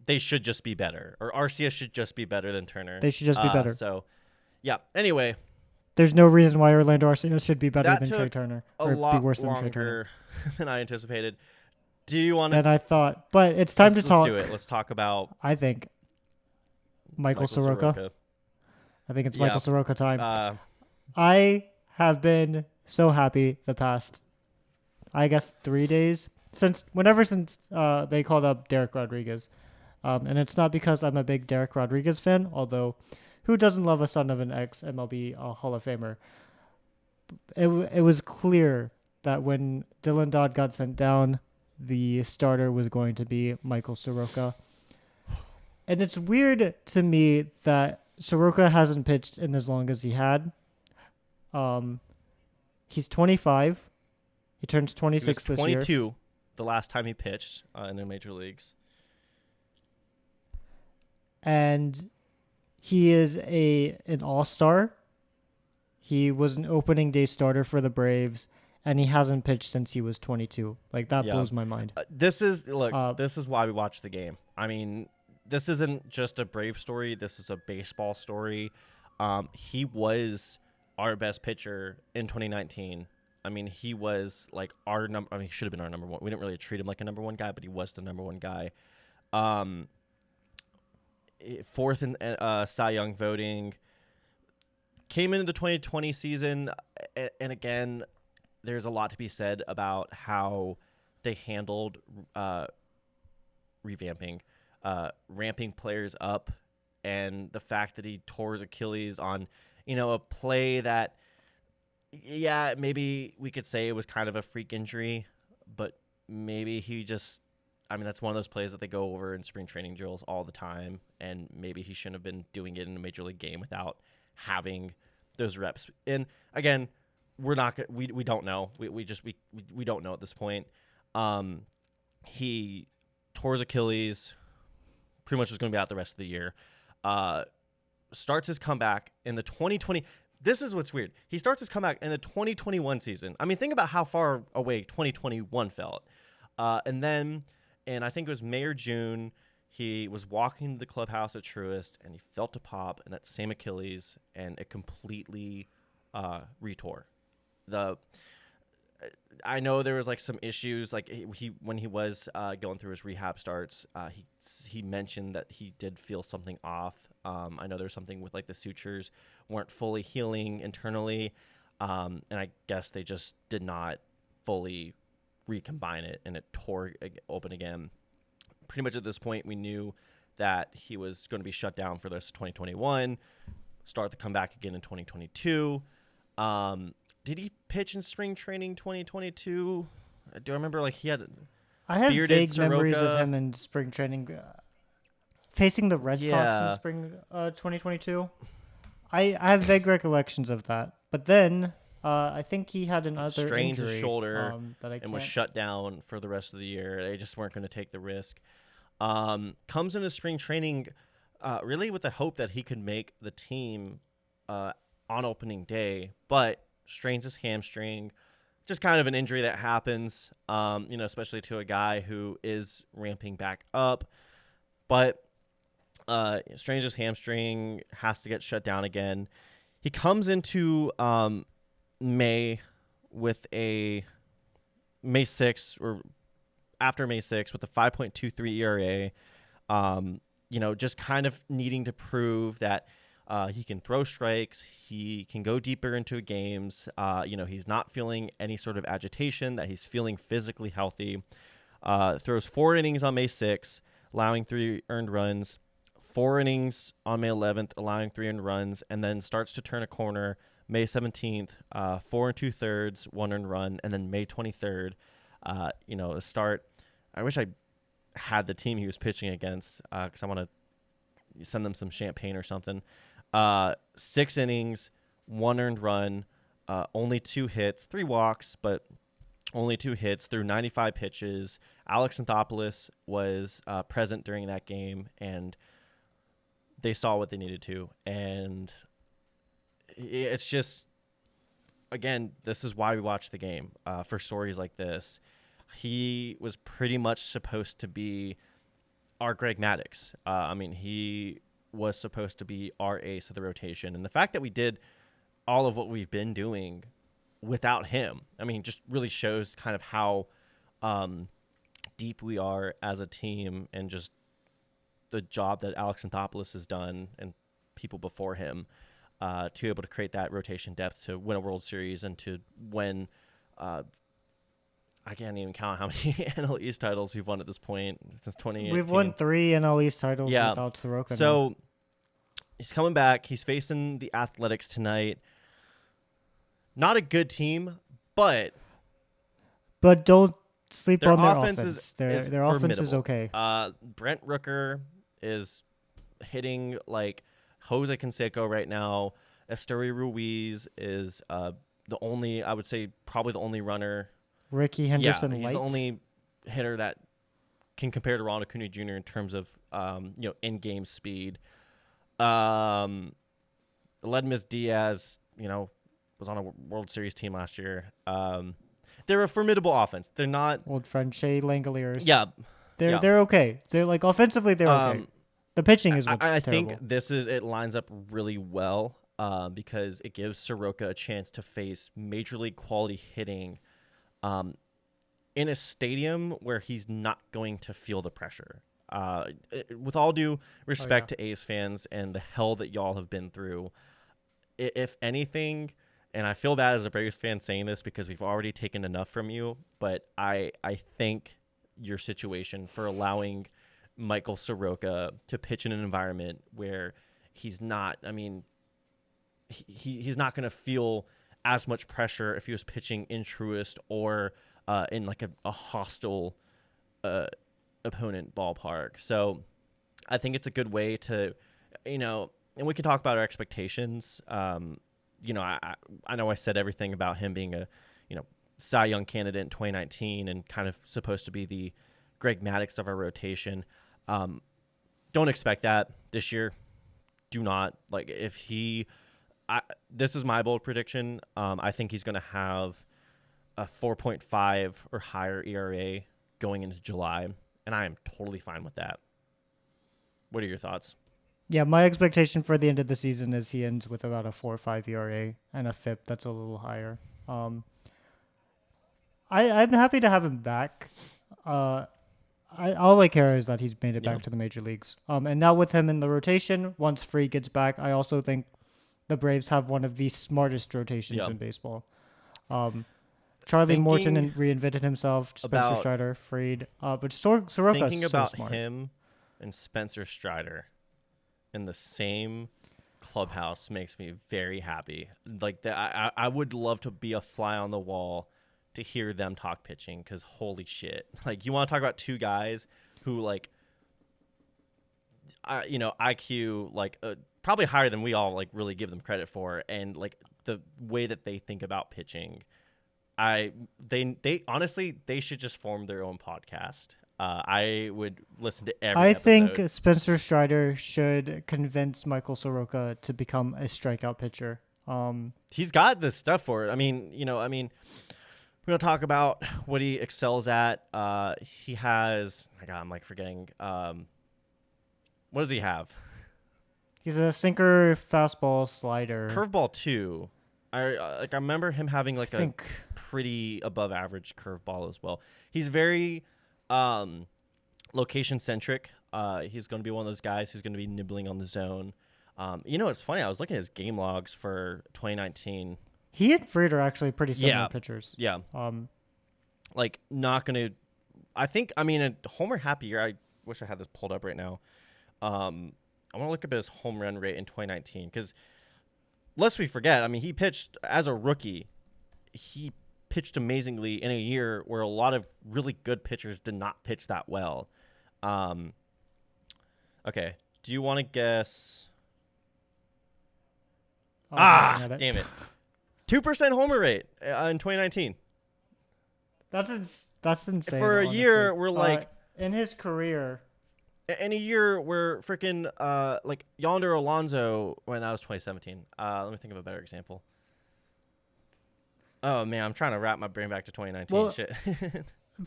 they should just be better, or Arcia should just be better than Turner. They should just be better. So, yeah. Anyway, there's no reason why Orlando Arcia should be better than Trea Turner, or be worse than Trea Turner. Than I anticipated. Do you want to? Than I thought, but it's time to talk. Let's do it. Let's talk about. I think Michael Soroka. I think it's Michael Soroka time. I have been so happy the past, I guess, 3 days since they called up Derek Rodriguez, and it's not because I'm a big Derek Rodriguez fan, although who doesn't love a son of an ex-MLB Hall of Famer? It was clear that when Dylan Dodd got sent down, the starter was going to be Michael Soroka. And it's weird to me that Soroka hasn't pitched in as long as he had. He's 25. He turns 26 this year. He was 22 the last time he pitched in the major leagues. And he is an all-star. He was an opening day starter for the Braves, and he hasn't pitched since he was 22. Like, that blows my mind. This is why we watch the game. I mean, this isn't just a Brave story. This is a baseball story. He was our best pitcher in 2019. I mean, he was like he should have been our number one. We didn't really treat him like a number one guy, but he was the number one guy. Fourth in Cy Young voting. Came into the 2020 season, and again, there's a lot to be said about how they handled revamping, ramping players up, and the fact that he tore his Achilles on, a play that, maybe we could say it was kind of a freak injury, but maybe he just, that's one of those plays that they go over in spring training drills all the time, and maybe he shouldn't have been doing it in a major league game without having those reps. And again, we don't know. We don't know at this point. He tore his Achilles, pretty much was going to be out the rest of the year. Starts his comeback in the 2020. This is what's weird. He starts his comeback in the 2021 season. I mean, think about how far away 2021 felt. And then, I think it was May or June, he was walking to the clubhouse at Truist, and he felt a pop in that same Achilles, and it completely retore. I know there was like some issues, like when he was going through his rehab starts, he mentioned that he did feel something off. I know there was something with like the sutures weren't fully healing internally, and I guess they just did not fully recombine it, and it tore open again. Pretty much at this point, we knew that he was going to be shut down for the rest of 2021, start the comeback again in 2022. Did he pitch in spring training 2022? Do I remember he had? I have vague memories of him in spring training, facing the Red Sox in spring 2022. I have vague recollections of that, but then I think he had another strained injury, his shoulder and was shut down for the rest of the year. They just weren't going to take the risk. Comes into spring training, really with the hope that he could make the team on opening day, but strains his hamstring, just kind of an injury that happens, especially to a guy who is ramping back up. But Strange's hamstring has to get shut down again. He comes into May with a May 6th or after May 6th with a 5.23 ERA. Just kind of needing to prove that he can throw strikes. He can go deeper into games. He's not feeling any sort of agitation, that he's feeling physically healthy. Throws 4 innings on May 6th, allowing 3 earned runs. 4 innings on May 11th, allowing 3 earned runs, and then starts to turn a corner May 17th, 4 2/3, 1 earned run, and then May 23rd, a start. I wish I had the team he was pitching against because I want to send them some champagne or something. 6 innings, 1 earned run, only 2 hits, 3 walks, but only 2 hits through 95 pitches. Alex Anthopoulos was present during that game, and they saw what they needed to. And it's just, again, this is why we watch the game, for stories like this. He was pretty much supposed to be our Greg Maddux. He was supposed to be our ace of the rotation. And the fact that we did all of what we've been doing without him, just really shows kind of how deep we are as a team, and just the job that Alex Anthopoulos has done and people before him to be able to create that rotation depth to win a World Series and to win. I can't even count how many NL East titles we've won at this point since 2018. We've won 3 NL East titles without Soroka. So now. He's coming back. He's facing the Athletics tonight. Not a good team, but don't sleep their on their offense. Their offense is okay. Brent Rooker is hitting like Jose Canseco right now. Esteury Ruiz is the only, I would say, probably the only runner. Ricky Henderson, he's the only hitter that can compare to Ronald Acuña Jr. in terms of in-game speed. Ledmus Diaz, was on a World Series team last year. They're a formidable offense. They're not old friend Shea Langoliers. Yeah, they're okay. They're like offensively they're okay. The pitching is what's I terrible. think it lines up really well because it gives Soroka a chance to face major league quality hitting in a stadium where he's not going to feel the pressure. With all due respect to A's fans and the hell that y'all have been through, if anything, and I feel bad as a Braves fan saying this because we've already taken enough from you, but I think your situation for allowing Michael Soroka to pitch in an environment where he's not, he's not going to feel as much pressure if he was pitching in Truist or in like a hostile opponent ballpark. So I think it's a good way to, and we can talk about our expectations. I know I said everything about him being a, Cy Young candidate in 2019 and kind of supposed to be the Greg Maddux of our rotation. Don't expect that this year. Do not. Like, if this is my bold prediction. I think he's going to have a 4.5 or higher ERA going into July, and I am totally fine with that. What are your thoughts? Yeah, my expectation for the end of the season is he ends with about a 4.5 ERA and a FIP that's a little higher. I'm happy to have him back. All I care is that he's made it back to the major leagues. And now with him in the rotation, once Free gets back, I also think the Braves have one of the smartest rotations in baseball. Charlie Morton reinvented himself. Spencer Strider, Fried, but Soroka. Thinking about smart. him and Spencer Strider in the same clubhouse makes me very happy. Like that, I would love to be a fly on the wall to hear them talk pitching, because holy shit, like, you want to talk about two guys who, like, IQ like probably higher than we all like really give them credit for, and like the way that they think about pitching. They honestly, they should just form their own podcast. I would listen to every episode. think Spencer Strider should convince Michael Soroka to become a strikeout pitcher. He's got the stuff for it. We're gonna talk about what he excels at. He has. My God, I'm like forgetting. What does he have? He's a sinker, fastball, slider. Curveball too. I remember him having like I a think pretty above average curveball as well. He's very location centric. He's going to be one of those guys who's going to be nibbling on the zone. It's funny. I was looking at his game logs for 2019. he and Fried are actually pretty similar pitchers. Yeah. Like not going to. A homer happy year. I wish I had this pulled up right now. I want to look up his home run rate in 2019 because lest we forget, he pitched as a rookie. He pitched amazingly in a year where a lot of really good pitchers did not pitch that well. Okay. Do you want to guess? Damn it. 2% homer rate in 2019. That's insane. For a honestly. year, we're like in his career. In a year where freaking like Yonder Alonso, when that was 2017. Let me think of a better example. Oh man, I'm trying to wrap my brain back to 2019. Well, shit.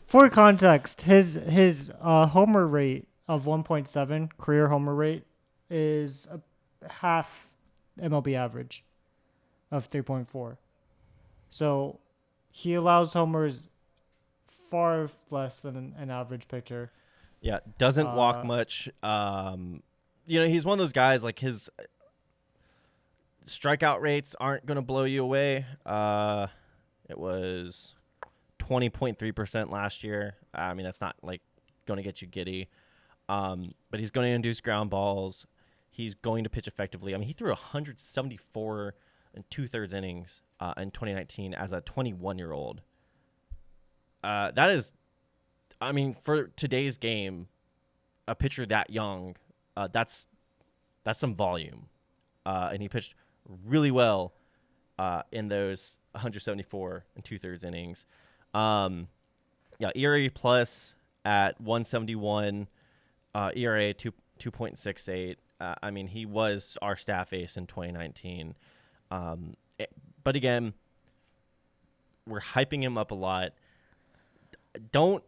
For context, his homer rate of 1.7, career homer rate, is a half MLB average of 3.4. So he allows homers far less than an average pitcher. Yeah, doesn't walk much. He's one of those guys, like his strikeout rates aren't going to blow you away. It was 20.3% last year. That's not like going to get you giddy. But he's going to induce ground balls. He's going to pitch effectively. He threw 174 and 2/3 innings in 2019 as a 21-year-old. That is, for today's game, a pitcher that young, that's some volume. And he pitched really well in those 174 and 2/3 innings. ERA plus at 171, ERA 2.68. He was our staff ace in 2019. But again, we're hyping him up a lot. Don't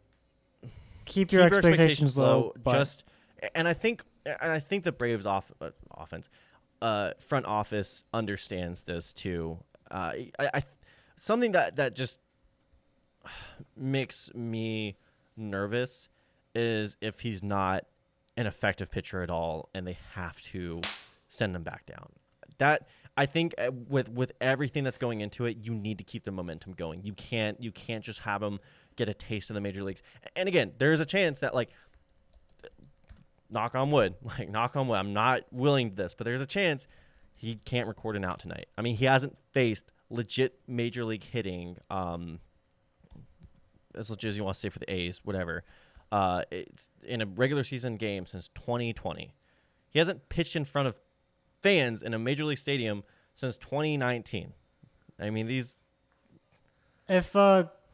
keep your expectations low. I think the Braves offense, front office understands this too. Something that just makes me nervous is if he's not an effective pitcher at all and they have to send him back down. That I think with everything that's going into it, you need to keep the momentum going. You can't just have him get a taste of the major leagues. And again, there's a chance that, like, knock on wood, I'm not willing to this, but there's a chance he can't record an out tonight. He hasn't faced legit major league hitting, as legit as you want to say for the A's, whatever. It's in a regular season game since 2020. He hasn't pitched in front of fans in a major league stadium since 2019. If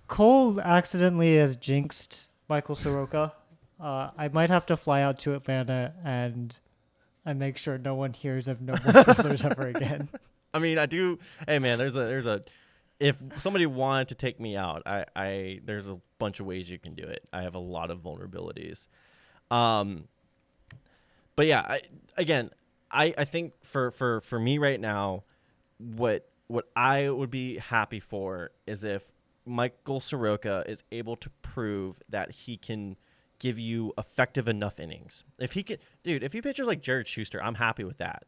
Cole accidentally has jinxed Michael Soroka, I might have to fly out to Atlanta and make sure no one hears of no more Fiddlers ever again. I do. Hey man, there's a. If somebody wanted to take me out, there's a bunch of ways you can do it. I have a lot of vulnerabilities. But yeah, I think for me right now, what I would be happy for is if Michael Soroka is able to prove that he can give you effective enough innings. If he pitches like Jared Schuster, I'm happy with that.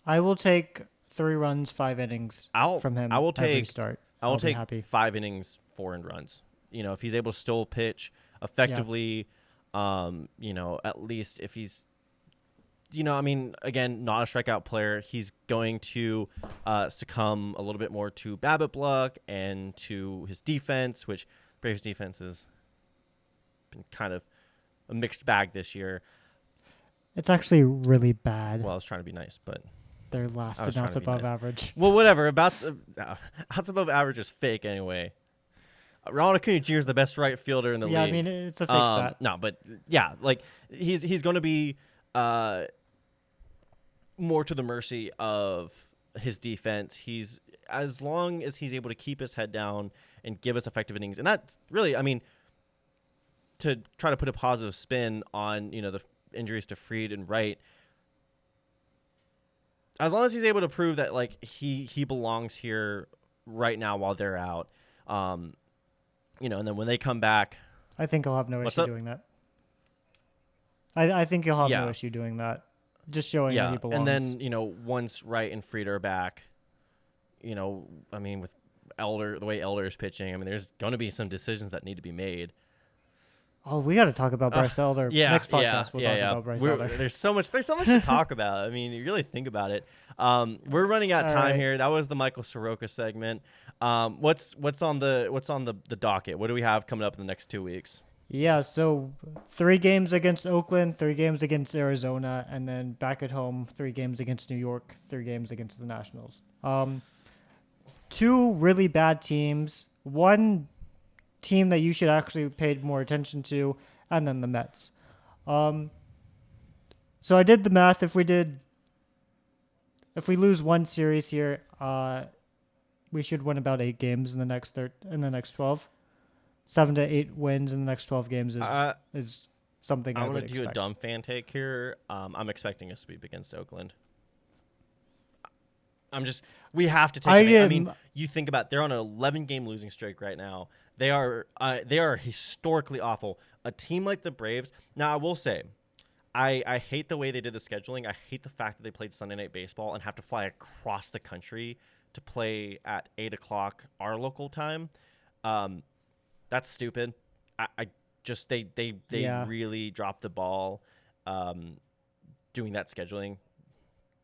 I will take 3 runs, 5 innings from him. Every start. I will take 5 innings, 4 earned runs. If he's able to still pitch effectively, at least if he's, again, not a strikeout player, he's going to succumb a little bit more to BABIP luck and to his defense, which Braves defense has been kind of a mixed bag this year. It's actually really bad. Well, I was trying to be nice, but their last outs above average. Well, whatever. Outs above average is fake anyway. Ronald Acuña Jr. is the best right fielder in the league. Yeah, it's a fake stat. No, but yeah, like he's going to be more to the mercy of his defense. He's as long as he's able to keep his head down and give us effective innings, and that's really, I mean, to try to put a positive spin on the injuries to Fried and Wright. As long as he's able to prove that like he belongs here right now while they're out, and then when they come back, I think he'll have no What's issue up? doing that. I think he'll have no Yeah. issue doing that. Just showing that he yeah, belongs. and then once Wright and Fried are back, I mean with the way Elder is pitching, I mean there's going to be some decisions that need to be made. Oh, we got to talk about Bryce Elder. Yeah, Next podcast, we'll talk yeah. about Bryce Elder. There's so much to talk about. I mean, you really think about it. We're running out of time right. here. That was the Michael Soroka segment. What's on the docket? What do we have coming up in the next 2 weeks? Yeah, so 3 games against Oakland, 3 games against Arizona, and then back at home, 3 games against New York, 3 games against the Nationals. 2 really bad teams, 1 team that you should actually pay more attention to, and then the Mets. So I did the math. If we lose 1 series here, we should win about 8 games in the next 12. 7 to 8 wins in the next 12 games is something I would expect. I'm going to do a dumb fan take here. I'm expecting a sweep against Oakland. We have to take it. I mean, you think about they're on an 11-game losing streak right now. They are historically awful. A team like the Braves. Now, I will say, I hate the way they did the scheduling. I hate the fact that they played Sunday Night Baseball and have to fly across the country to play at 8 o'clock our local time. That's stupid. They really dropped the ball doing that scheduling.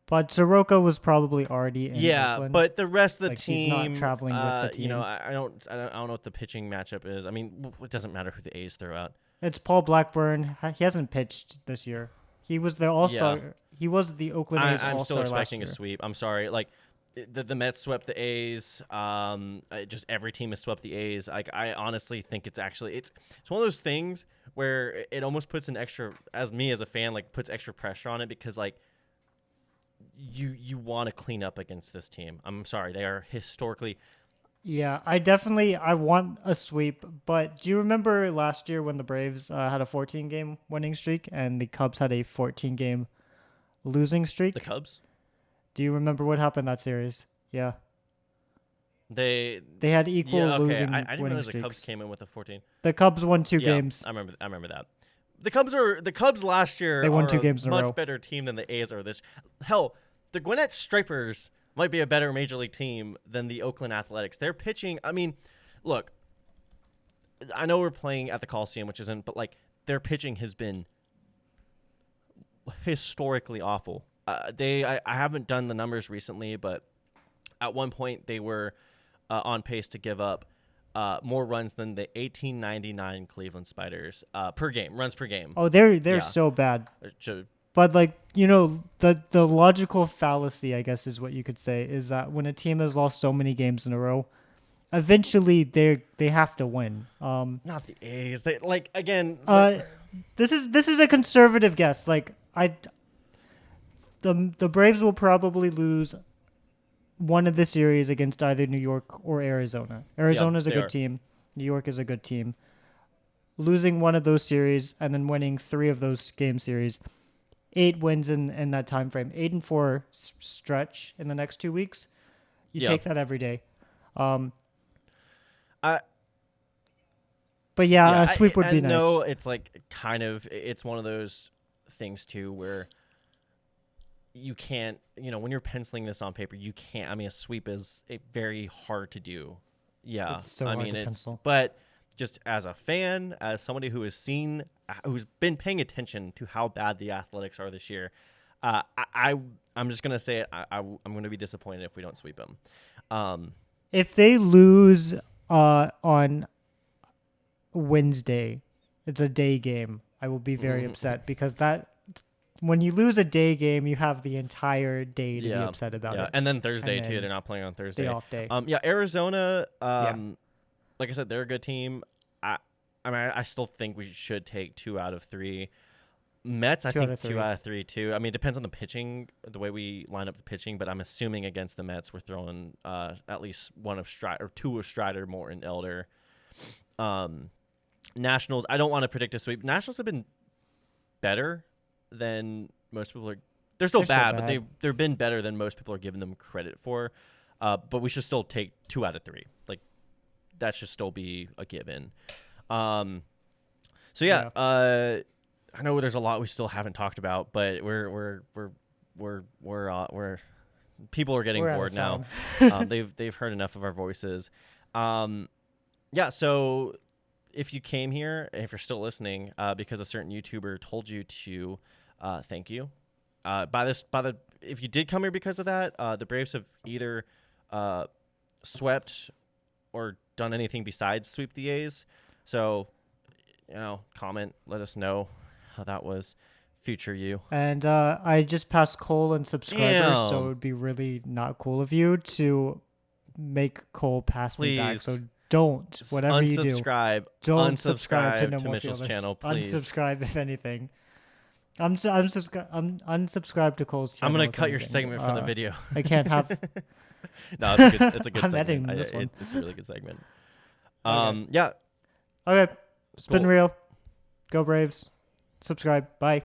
But Soroka was probably already in Oakland. But the rest of the team, he's not traveling with the team. I don't know what the pitching matchup is. I mean, it doesn't matter who the A's throw out. It's Paul Blackburn. He hasn't pitched this year. He was the All-Star. Yeah. He was the Oakland A's All-Star I'm still expecting last year. a sweep. I'm sorry. Like the Mets swept the A's. Just every team has swept the A's. I honestly think it's one of those things where it almost puts an extra, as me as a fan, like puts extra pressure on it because like you want to clean up against this team. I'm sorry. They are historically. Yeah, I want a sweep. But do you remember last year when the Braves had a 14-game winning streak and the Cubs had a 14-game losing streak? The Cubs? Do you remember what happened that series? Yeah. They had equal losing I didn't winning realize streaks. the Cubs came in with a 14. The Cubs won 2 games. I remember that. The Cubs last year. They won are 2 games in a row. Much better team than the A's are this. Hell, the Gwinnett Stripers might be a better major league team than the Oakland Athletics. They're pitching. I mean, look, I know we're playing at the Coliseum, which isn't, but like their pitching has been historically awful. I haven't done the numbers recently, but at one point they were on pace to give up more runs than the 1899 Cleveland Spiders runs per game. Oh, they're so bad. But like, the logical fallacy, I guess is what you could say, is that when a team has lost so many games in a row, eventually they have to win. Not the A's. They like again. This is a conservative guess. Like the Braves will probably lose one of the series against either New York or Arizona. Arizona's a good team. New York is a good team. Losing one of those series and then winning 3 of those game series. 8 wins in that time frame. 8-4 stretch in the next 2 weeks. You take that every day. But a sweep would be nice. No, it's like it's one of those things too where you can't, when you're penciling this on paper, you can't. I mean, a sweep is very hard to do. Yeah, it's so hard to pencil. But just as a fan, as somebody who's been paying attention to how bad the Athletics are this year, I'm just gonna say it. I'm gonna be disappointed if we don't sweep them. If they lose on Wednesday, it's a day game. I will be very upset because when you lose a day game, you have the entire day to be upset about it. And then Thursday too. They're not playing on Thursday. Day off day. Arizona. Like I said, they're a good team. I still think we should take 2 out of 3. Mets, I Two out think of 2 three. out of 3 too. I mean, it depends on the pitching, the way we line up the pitching, but I'm assuming against the Mets we're throwing at least one of Strider or two of Strider, Morton, Elder. Nationals, I don't want to predict a sweep. Nationals have been better than most people are. They're still bad, but they've been better than most people are giving them credit for. But we should still take 2 out of 3. Like that should still be a given. So yeah. I know there's a lot we still haven't talked about, but we're people are getting bored now. They've heard enough of our voices. Yeah. So if you came here, and if you're still listening, because a certain YouTuber told you to, thank you. If you did come here because of that, the Braves have either swept or done anything besides sweep the A's. So, comment, let us know how that was, future you. And I just passed Cole and subscribers, so it would be really not cool of you to make Cole pass me back. So don't, whatever you do, don't subscribe to No More Mitchell's Feelers. channel, please. Unsubscribe, if anything. I'm unsubscribed to Cole's channel. I'm gonna cut your segment from the video. I can't have. No, it's a good. I'm segment. editing this one. It's a really good segment. Okay. Yeah. Okay. It's been real. Go Braves. Subscribe. Bye.